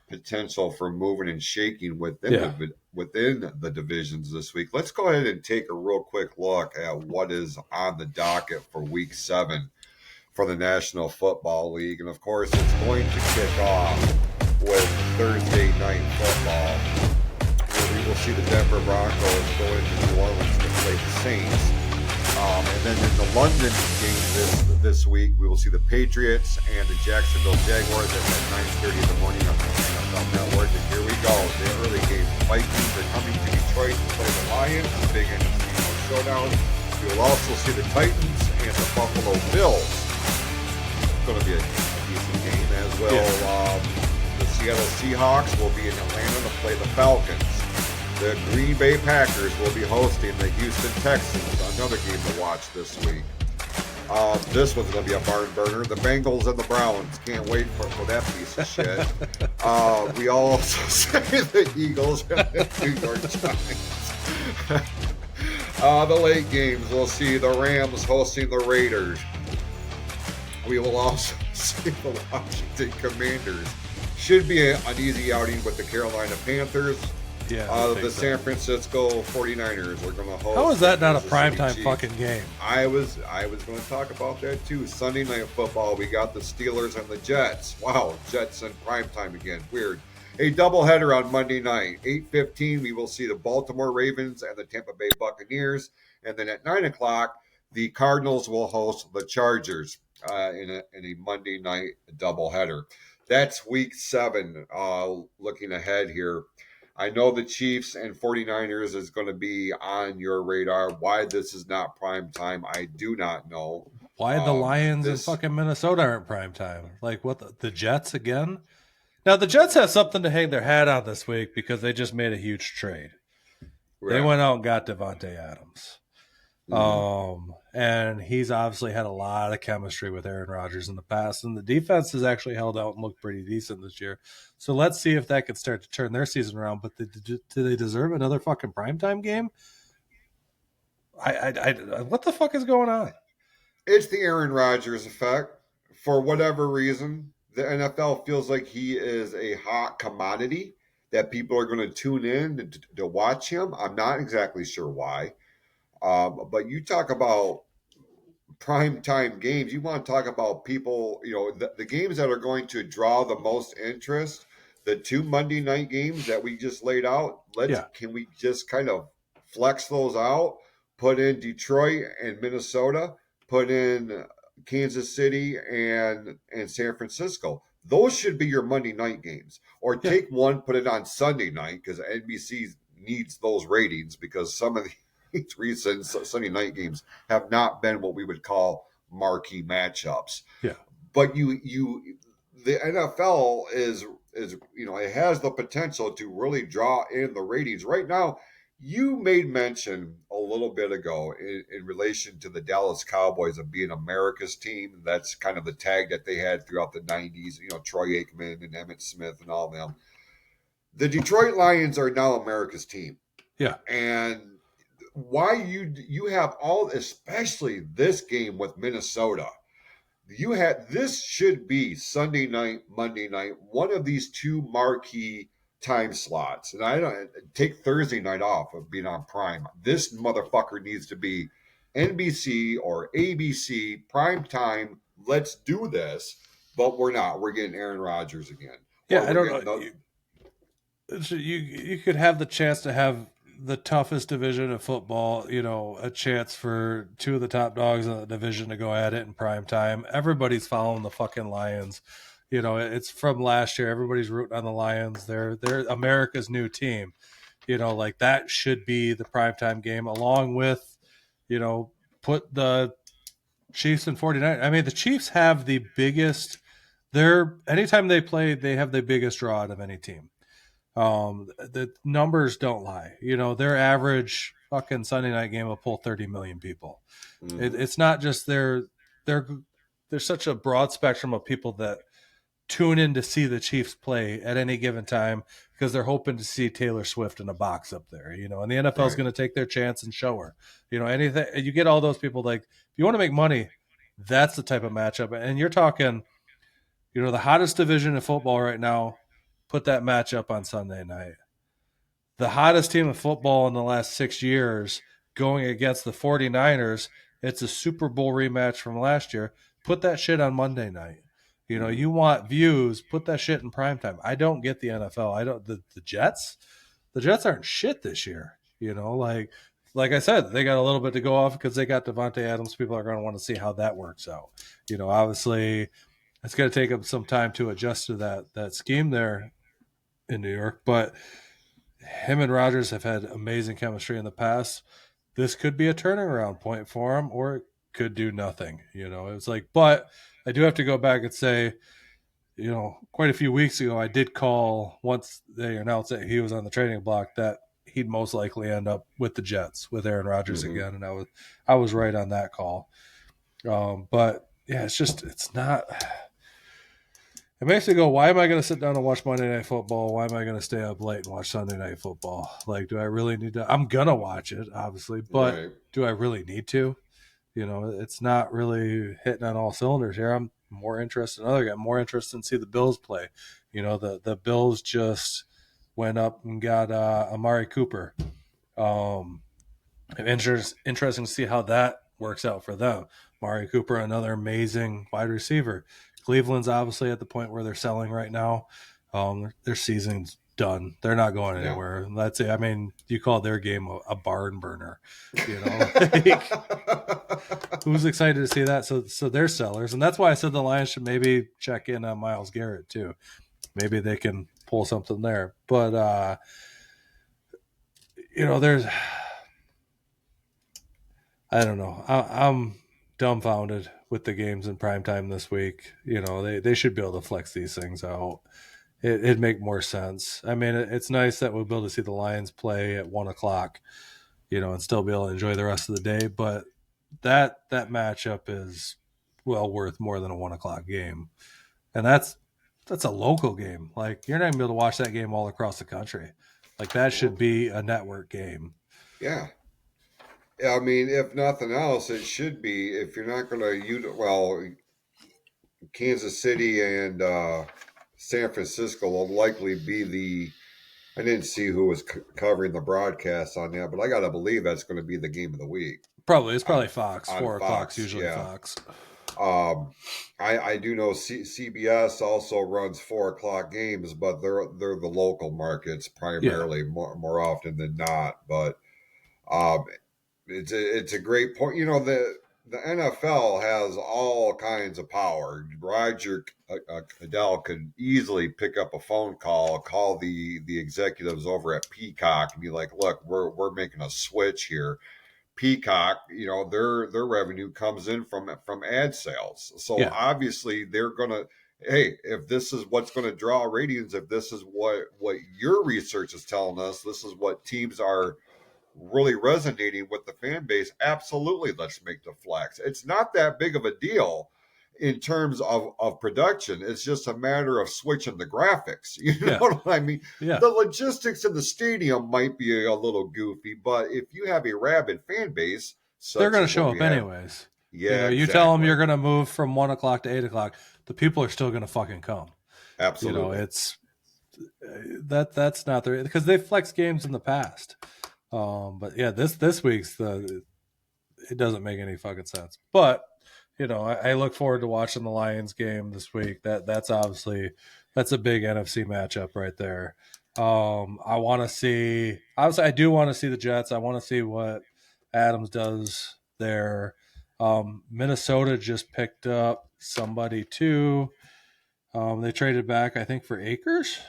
potential for moving and shaking within the divisions this week. Let's go ahead and take a real quick look at what is on the docket for Week 7 for the National Football League, and of course, it's going to kick off with Thursday Night Football. We will see the Denver Broncos go into New Orleans to play the Saints. And then in the London game this week, we will see the Patriots and the Jacksonville Jaguars at 9:30 in the morning on the NFL Network. And here we go. The early game. Vikings are coming to Detroit to play the Lions. The big NFC showdown. We will also see the Titans and the Buffalo Bills. It's going to be a decent game as well. The Seattle Seahawks will be in Atlanta to play the Falcons. the Green Bay Packers will be hosting the Houston Texans, another game to watch this week. This one's going to be a barn burner. The Bengals and the Browns. Can't wait for that piece of shit. We also say the Eagles and the New York Giants. The late games, we'll see the Rams hosting the Raiders. We will also see the Washington Commanders. Should be an easy outing with the Carolina Panthers. Yeah, the San Francisco 49ers are going to host. How is that not a Kansas City primetime Chiefs. fucking game? I was going to talk about that too. Sunday Night Football, we got the Steelers and the Jets. Wow, Jets in primetime again. Weird. A doubleheader on Monday night. 8:15, we will see the Baltimore Ravens and the Tampa Bay Buccaneers. And then at 9 o'clock, the Cardinals will host the Chargers in a Monday night doubleheader. That's week 7. Looking ahead here. I know the Chiefs and 49ers is going to be on your radar. Why this is not prime time, I do not know. Why the Lions in fucking Minnesota aren't prime time? Like, what, the Jets again? Now, the Jets have something to hang their hat on this week because they just made a huge trade. Right. They went out and got Devontae Adams. And he's obviously had a lot of chemistry with Aaron Rodgers in the past, and the defense has actually held out and looked pretty decent this year. So let's see if that could start to turn their season around. But do they deserve another fucking primetime game? What the fuck is going on? It's the Aaron Rodgers effect. For whatever reason, the NFL feels like he is a hot commodity that people are going to tune in to watch him. I'm not exactly sure why. But you talk about primetime games. You want to talk about people, the games that are going to draw the most interest, the 2 Monday night games that we just laid out. Can we just kind of flex those out, put in Detroit and Minnesota, put in Kansas City and San Francisco. Those should be your Monday night games. Or take one, put it on Sunday night, because NBC needs those ratings, because some of these recent Sunday night games have not been what we would call marquee matchups. Yeah. But the NFL is it has the potential to really draw in the ratings. Right now, you made mention a little bit ago in relation to the Dallas Cowboys of being America's team. That's kind of the tag that they had throughout the 90s, Troy Aikman and Emmitt Smith and all them. The Detroit Lions are now America's team. Yeah. And why you have all, especially this game with Minnesota, this should be Sunday night, Monday night, one of these 2 marquee time slots. And I don't take Thursday night off of being on Prime. This motherfucker needs to be NBC or ABC prime time. Let's do this. But we're not. We're getting Aaron Rodgers again. Yeah, I don't know. You could have the chance to have the toughest division of football, a chance for 2 of the top dogs in the division to go at it in prime time. Everybody's following the fucking Lions. It's from last year. Everybody's rooting on the Lions. They're America's new team. Like that should be the primetime game, along with, put the Chiefs and 49. I mean, the Chiefs have the biggest. Anytime they play, they have the biggest draw out of any team. The numbers don't lie. Their average fucking Sunday night game will pull 30 million people. It's not just there's such a broad spectrum of people that tune in to see the Chiefs play at any given time because they're hoping to see Taylor Swift in a box up there, and the NFL is going to take their chance and show her, anything. You get all those people, like, if you want to make money, that's the type of matchup. And you're talking, the hottest division in football right now, put that matchup on Sunday night. The hottest team of football in the last 6 years going against the 49ers, it's a Super Bowl rematch from last year. Put that shit on Monday night. You want views, put that shit in primetime. I don't get the NFL. The Jets? The Jets aren't shit this year. Like I said, they got a little bit to go off because they got Devontae Adams. People are going to want to see how that works out. Obviously it's going to take them some time to adjust to that scheme there in New York. But him and Rodgers have had amazing chemistry in the past. This could be a turning around point for him, or it could do nothing. It's like, but I do have to go back and say, quite a few weeks ago, I did call once they announced that he was on the trading block that he'd most likely end up with the Jets with Aaron Rodgers Mm-hmm. again, and I was right on that call. But yeah, it's not. It makes me go, why am I going to sit down and watch Monday Night Football? Why am I going to stay up late and watch Sunday Night Football? Like, do I really need to? I'm going to watch it, obviously, but Right. do I really need to? It's not really hitting on all cylinders here. I'm more interested in other guy, more interested in see the Bills play. The Bills just went up and got Amari Cooper. Interesting to see how that works out for them. Amari Cooper, another amazing wide receiver. Cleveland's obviously at the point where they're selling right now. Their season's done. They're not going Yeah. anywhere. That's it. I mean, you call their game a barn burner. Who's excited to see that? So they're sellers, and that's why I said the Lions should maybe check in on Myles Garrett too. Maybe they can pull something there. But there's, I don't know. I'm dumbfounded with the games in primetime this week. They should be able to flex these things out. It'd make more sense. I mean, it's nice that we'll be able to see the Lions play at 1:00, and still be able to enjoy the rest of the day. But that matchup is well worth more than a 1:00 game, and that's a local game. Like, you're not gonna be able to watch that game all across the country. Like, that should be a network game. Yeah. I mean, if nothing else, it should be. If you're not going to Kansas City and San Francisco will likely be the. I didn't see who was covering the broadcast on that, but I got to believe that's going to be the game of the week. It's probably Fox. On 4:00 Fox, usually yeah. Fox. I do know CBS also runs 4:00 games, but they're the local markets primarily more often than not. But it's a great point. The NFL has all kinds of power. Roger Goodell could easily pick up a phone call the executives over at Peacock and be like, "Look, we're making a switch here." Peacock, their revenue comes in from ad sales. So obviously they're gonna, hey, if this is what's going to draw ratings, if this is what your research is telling us, this is what teams are really resonating with the fan base. Absolutely, let's make the flex. It's not that big of a deal in terms of production. It's just a matter of switching the graphics. You know what I mean? Yeah. The logistics in the stadium might be a little goofy, but if you have a rabid fan base, they're going to show up anyways. Yeah, you tell them you're going to move from 1:00 to 8:00. The people are still going to fucking come. Absolutely. It's that's not the, because they've flexed games in the past. But yeah, this week's it doesn't make any fucking sense. But I look forward to watching the Lions game this week. That's obviously a big NFC matchup right there. I want to see. Obviously, I do want to see the Jets. I want to see what Adams does there. Minnesota just picked up somebody too. They traded back, I think, for Akers.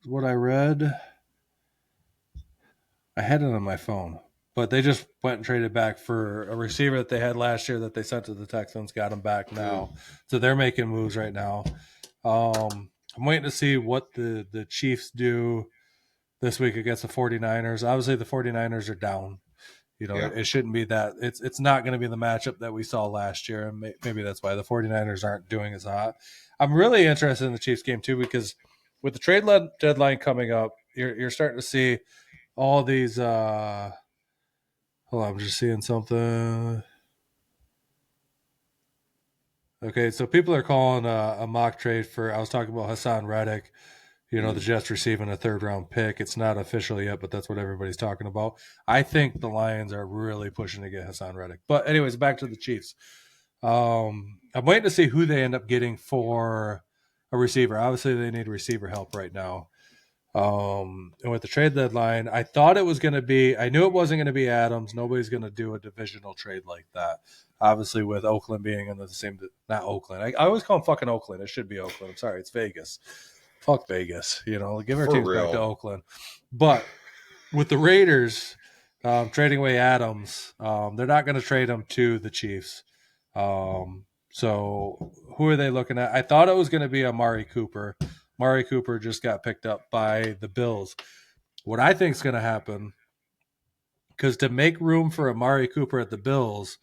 Is what I read. I had it on my phone, but they just went and traded back for a receiver that they had last year that they sent to the Texans, got him back now. So they're making moves right now. I'm waiting to see what the Chiefs do this week against the 49ers. Obviously, the 49ers are down. It shouldn't be that. It's not going to be the matchup that we saw last year, and maybe that's why the 49ers aren't doing as hot. I'm really interested in the Chiefs game, too, because with the trade deadline coming up, you're starting to see all these hold on, I'm just seeing something. Okay, so people are calling a mock trade for, I was talking about Hassan Reddick, the Jets receiving a 3rd-round pick. It's not official yet, but that's what everybody's talking about. I think the Lions are really pushing to get Hassan Reddick. But anyways, back to the Chiefs. I'm waiting to see who they end up getting for a receiver. Obviously, they need receiver help right now. And with the trade deadline, I thought it was going to be, I knew it wasn't going to be Adams. Nobody's going to do a divisional trade like that. Obviously, with Oakland being in the same, not Oakland. I always call them fucking Oakland. It should be Oakland. I'm sorry. It's Vegas. Fuck Vegas. Give our teams back to Oakland. But with the Raiders trading away Adams, they're not going to trade him to the Chiefs. So who are they looking at? I thought it was going to be Amari Cooper. Amari Cooper just got picked up by the Bills. What I think is going to happen, because to make room for Amari Cooper at the Bills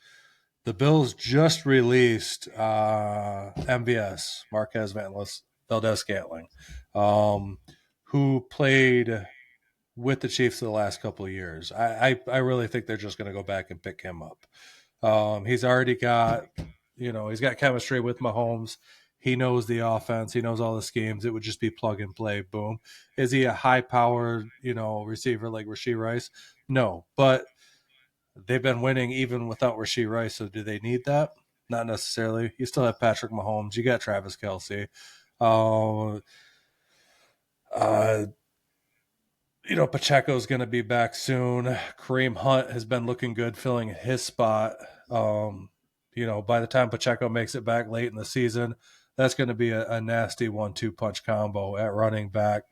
just released MVS, Marquez Valdez Scantling, who played with the Chiefs the last couple of years. I really think they're just going to go back and pick him up. He's already got, he's got chemistry with Mahomes. He knows the offense. He knows all the schemes. It would just be plug and play. Boom. Is he a high powered, receiver like Rashee Rice? No, but they've been winning even without Rashee Rice. So do they need that? Not necessarily. You still have Patrick Mahomes. You got Travis Kelce. Uh, uh, Pacheco's going to be back soon. Kareem Hunt has been looking good, filling his spot. By the time Pacheco makes it back late in the season, that's going to be a nasty 1-2 punch combo at running back.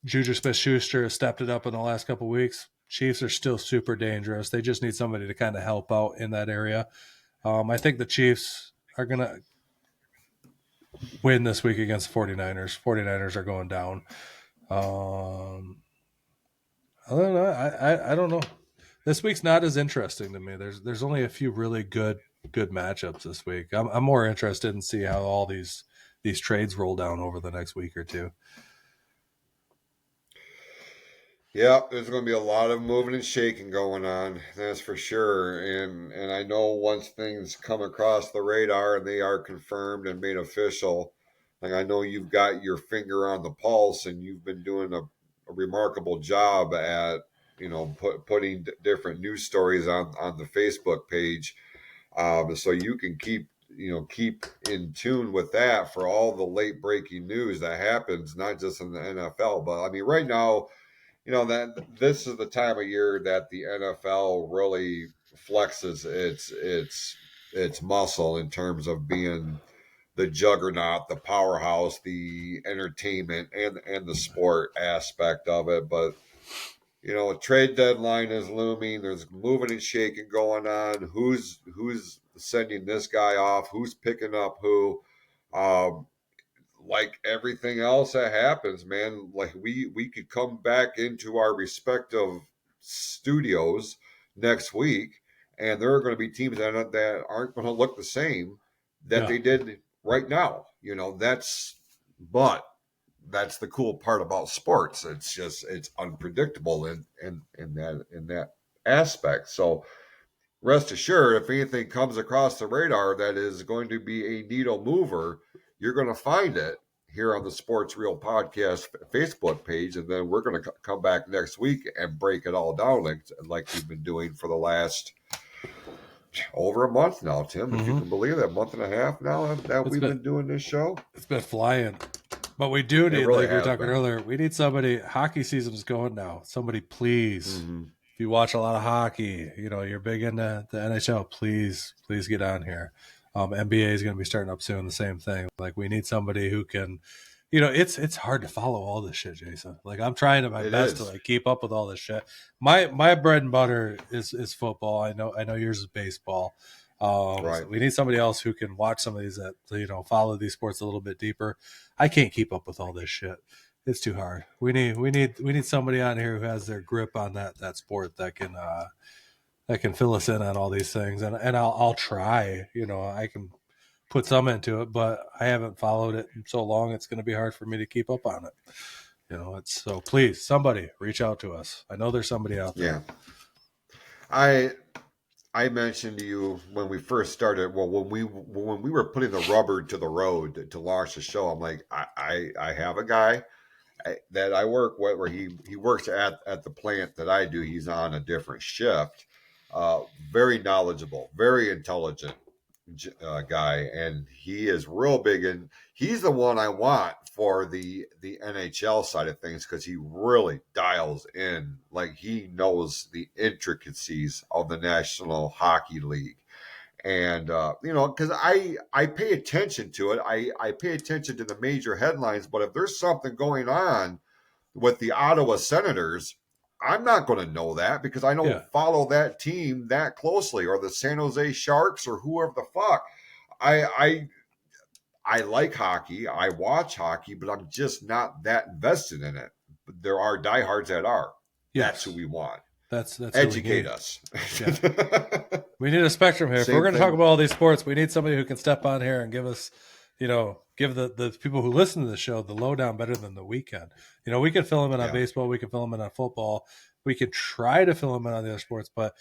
Juju Smith-Schuster has stepped it up in the last couple of weeks. Chiefs are still super dangerous. They just need somebody to kind of help out in that area. I think the Chiefs are going to win this week against the 49ers. 49ers are going down. I don't know. I don't know. This week's not as interesting to me. There's only a few really good matchups this week. I'm more interested in see how all these trades roll down over the next week or two. Yeah, there's going to be a lot of moving and shaking going on. That's for sure. And I know once things come across the radar and they are confirmed and made official, like I know you've got your finger on the pulse and you've been doing a remarkable job at putting different news stories on the Facebook page, so you can keep in tune with that for all the late breaking news that happens, not just in the NFL, but I mean right now. That this is the time of year that the NFL really flexes its muscle in terms of being the juggernaut, the powerhouse, the entertainment, and the sport aspect of it. But a trade deadline is looming. There's moving and shaking going on. Who's sending this guy off? Who's picking up who? Um, like everything else that happens, man, like we could come back into our respective studios next week, and there are going to be teams that aren't going to look the same that they did right now. That's the cool part about sports. It's unpredictable in that aspect. So rest assured, if anything comes across the radar that is going to be a needle mover, you're going to find it here on the Sports Real Podcast Facebook page, and then we're going to come back next week and break it all down like we've been doing for the last over a month now, Tim. If you can believe that, month and a half now that we've been doing this show. It's been flying. But we do need, like we were talking earlier, we need somebody. Hockey season's going now. Somebody, please. Mm-hmm. If you watch a lot of hockey, you're big into the NHL, please get on here. NBA is going to be starting up soon. The same thing. Like we need somebody who can, it's hard to follow all this shit, Jason. Like I'm trying my best to like keep up with all this shit. My bread and butter is football. I know yours is baseball. Right. So we need somebody else who can watch some of these that follow these sports a little bit deeper. I can't keep up with all this shit. It's too hard. We need somebody on here who has their grip on that sport that can fill us in on all these things. And I'll try. I can put some into it, but I haven't followed it in so long. It's going to be hard for me to keep up on it. So please, somebody reach out to us. I know there's somebody out there. Yeah. I mentioned to you when we first started. Well, when we were putting the rubber to the road to launch the show, I'm like, I have a guy that I work with where he works at the plant that I do. He's on a different shift. Very knowledgeable, very intelligent guy, and he is real big. And he's the one I want for the NHL side of things because he really dials in. Like he knows the intricacies of the National Hockey League. And, because I pay attention to it. I pay attention to the major headlines, but if there's something going on with the Ottawa Senators, I'm not going to know that because I don't follow that team that closely, or the San Jose Sharks or whoever the fuck. I I like hockey. I watch hockey, but I'm just not that invested in it. But there are diehards that are. That's who Yes. we want. That's who we Educate need. us. Yeah. We need a spectrum here. If we're Same going to thing. talk about all these sports, we need somebody who can step on here and give us, give the people who listen to the show the lowdown better than the weekend. We can fill them in on Yeah. baseball. We can fill them in on football. We can try to fill them in on the other sports. But,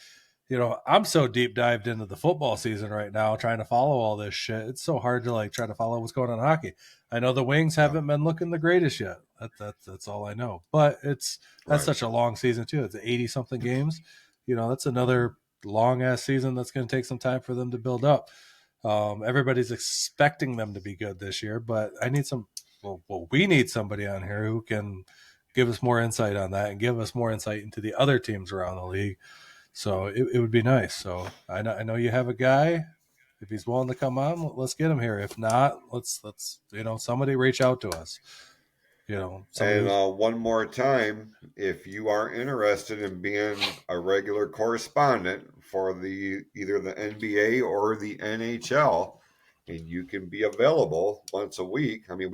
I'm so deep dived into the football season right now, trying to follow all this shit. It's so hard to try to follow what's going on in hockey. I know the Wings haven't been looking the greatest yet. That's all I know. But that's Right. such a long season too. It's 80-something games. That's another long ass season that's going to take some time for them to build up. Everybody's expecting them to be good this year, but I need we need somebody on here who can give us more insight on that and give us more insight into the other teams around the league. So it would be nice. So I know you have a guy. If he's willing to come on, let's get him here. If not, let's somebody reach out to us. And one more time, if you are interested in being a regular correspondent for either the NBA or the NHL, and you can be available once a week. I mean,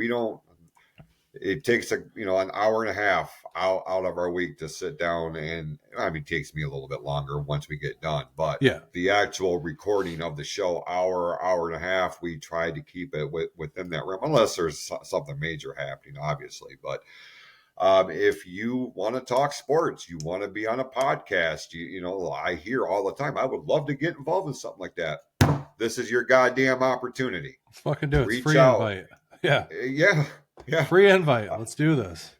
it takes an hour and a half out of our week to sit down, and it takes me a little bit longer once we get done, but yeah, the actual recording of the show, hour and a half, we try to keep it within that realm, unless there's something major happening, obviously. But if you want to talk sports, you want to be on a podcast, I hear all the time, I would love to get involved in something like that. This is your goddamn opportunity. let's fucking do it. Reach It's free out. invite. Yeah. Yeah. Free invite. Let's do this.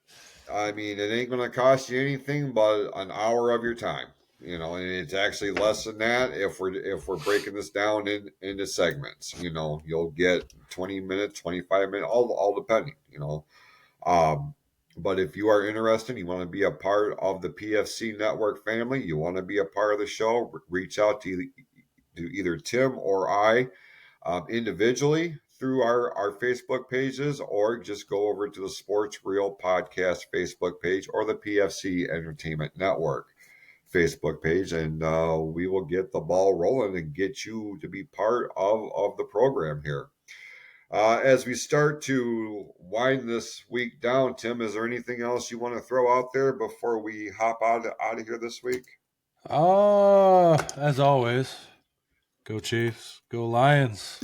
It ain't going to cost you anything but an hour of your time, and it's actually less than that if we're breaking this down into segments. You'll get 20 minutes, 25 minutes, all depending. But if you are interested, you want to be a part of the PFC Network family, you want to be a part of the show, reach out to either Tim or I individually through our Facebook pages, or just go over to the Sports Reel Podcast Facebook page or the PFC Entertainment Network Facebook page, and we will get the ball rolling and get you to be part of the program here. As we start to wind this week down, Tim, is there anything else you want to throw out there before we hop out of here this week? As always, go Chiefs, go Lions.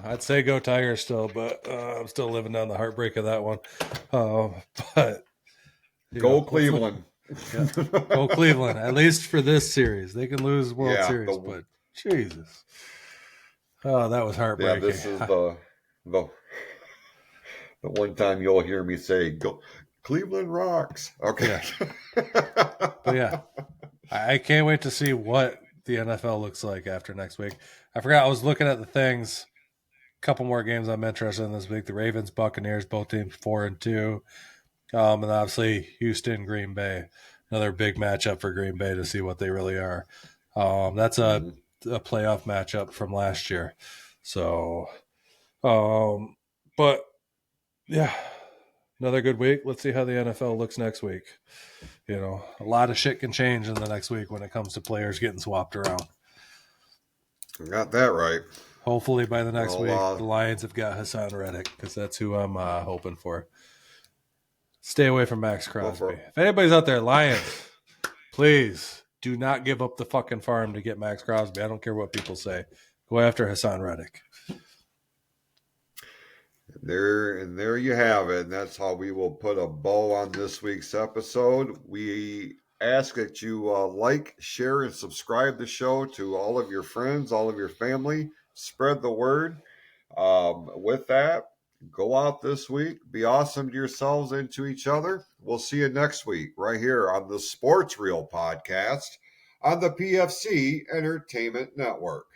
I'd say go Tigers still, but I'm still living down the heartbreak of that one. But go Cleveland. Go Cleveland, at least for this series. They can lose World Series, but Jesus. Oh, that was heartbreaking. Yeah, this is the one time you'll hear me say, "Go Cleveland rocks." Okay. Yeah. But yeah, I can't wait to see what the NFL looks like after next week. I forgot I was looking at the things. A couple more games I'm interested in this week. The Ravens, Buccaneers, both teams 4-2. And obviously Houston, Green Bay. Another big matchup for Green Bay to see what they really are. That's a playoff matchup from last year. So, but yeah, another good week. Let's see how the NFL looks next week. A lot of shit can change in the next week when it comes to players getting swapped around. Got that right. Hopefully by the next week, the Lions have got Hassan Reddick, because that's who I'm hoping for. Stay away from Max Crosby. If anybody's out there, Lions, please do not give up the fucking farm to get Max Crosby. I don't care what people say. Go after Hassan Reddick. There you have it. And that's how we will put a bow on this week's episode. We ask that you like, share, and subscribe the show to all of your friends, all of your family. Spread the word. With that, go out this week. Be awesome to yourselves and to each other. We'll see you next week right here on the Sports Reel Podcast on the PFC Entertainment Network.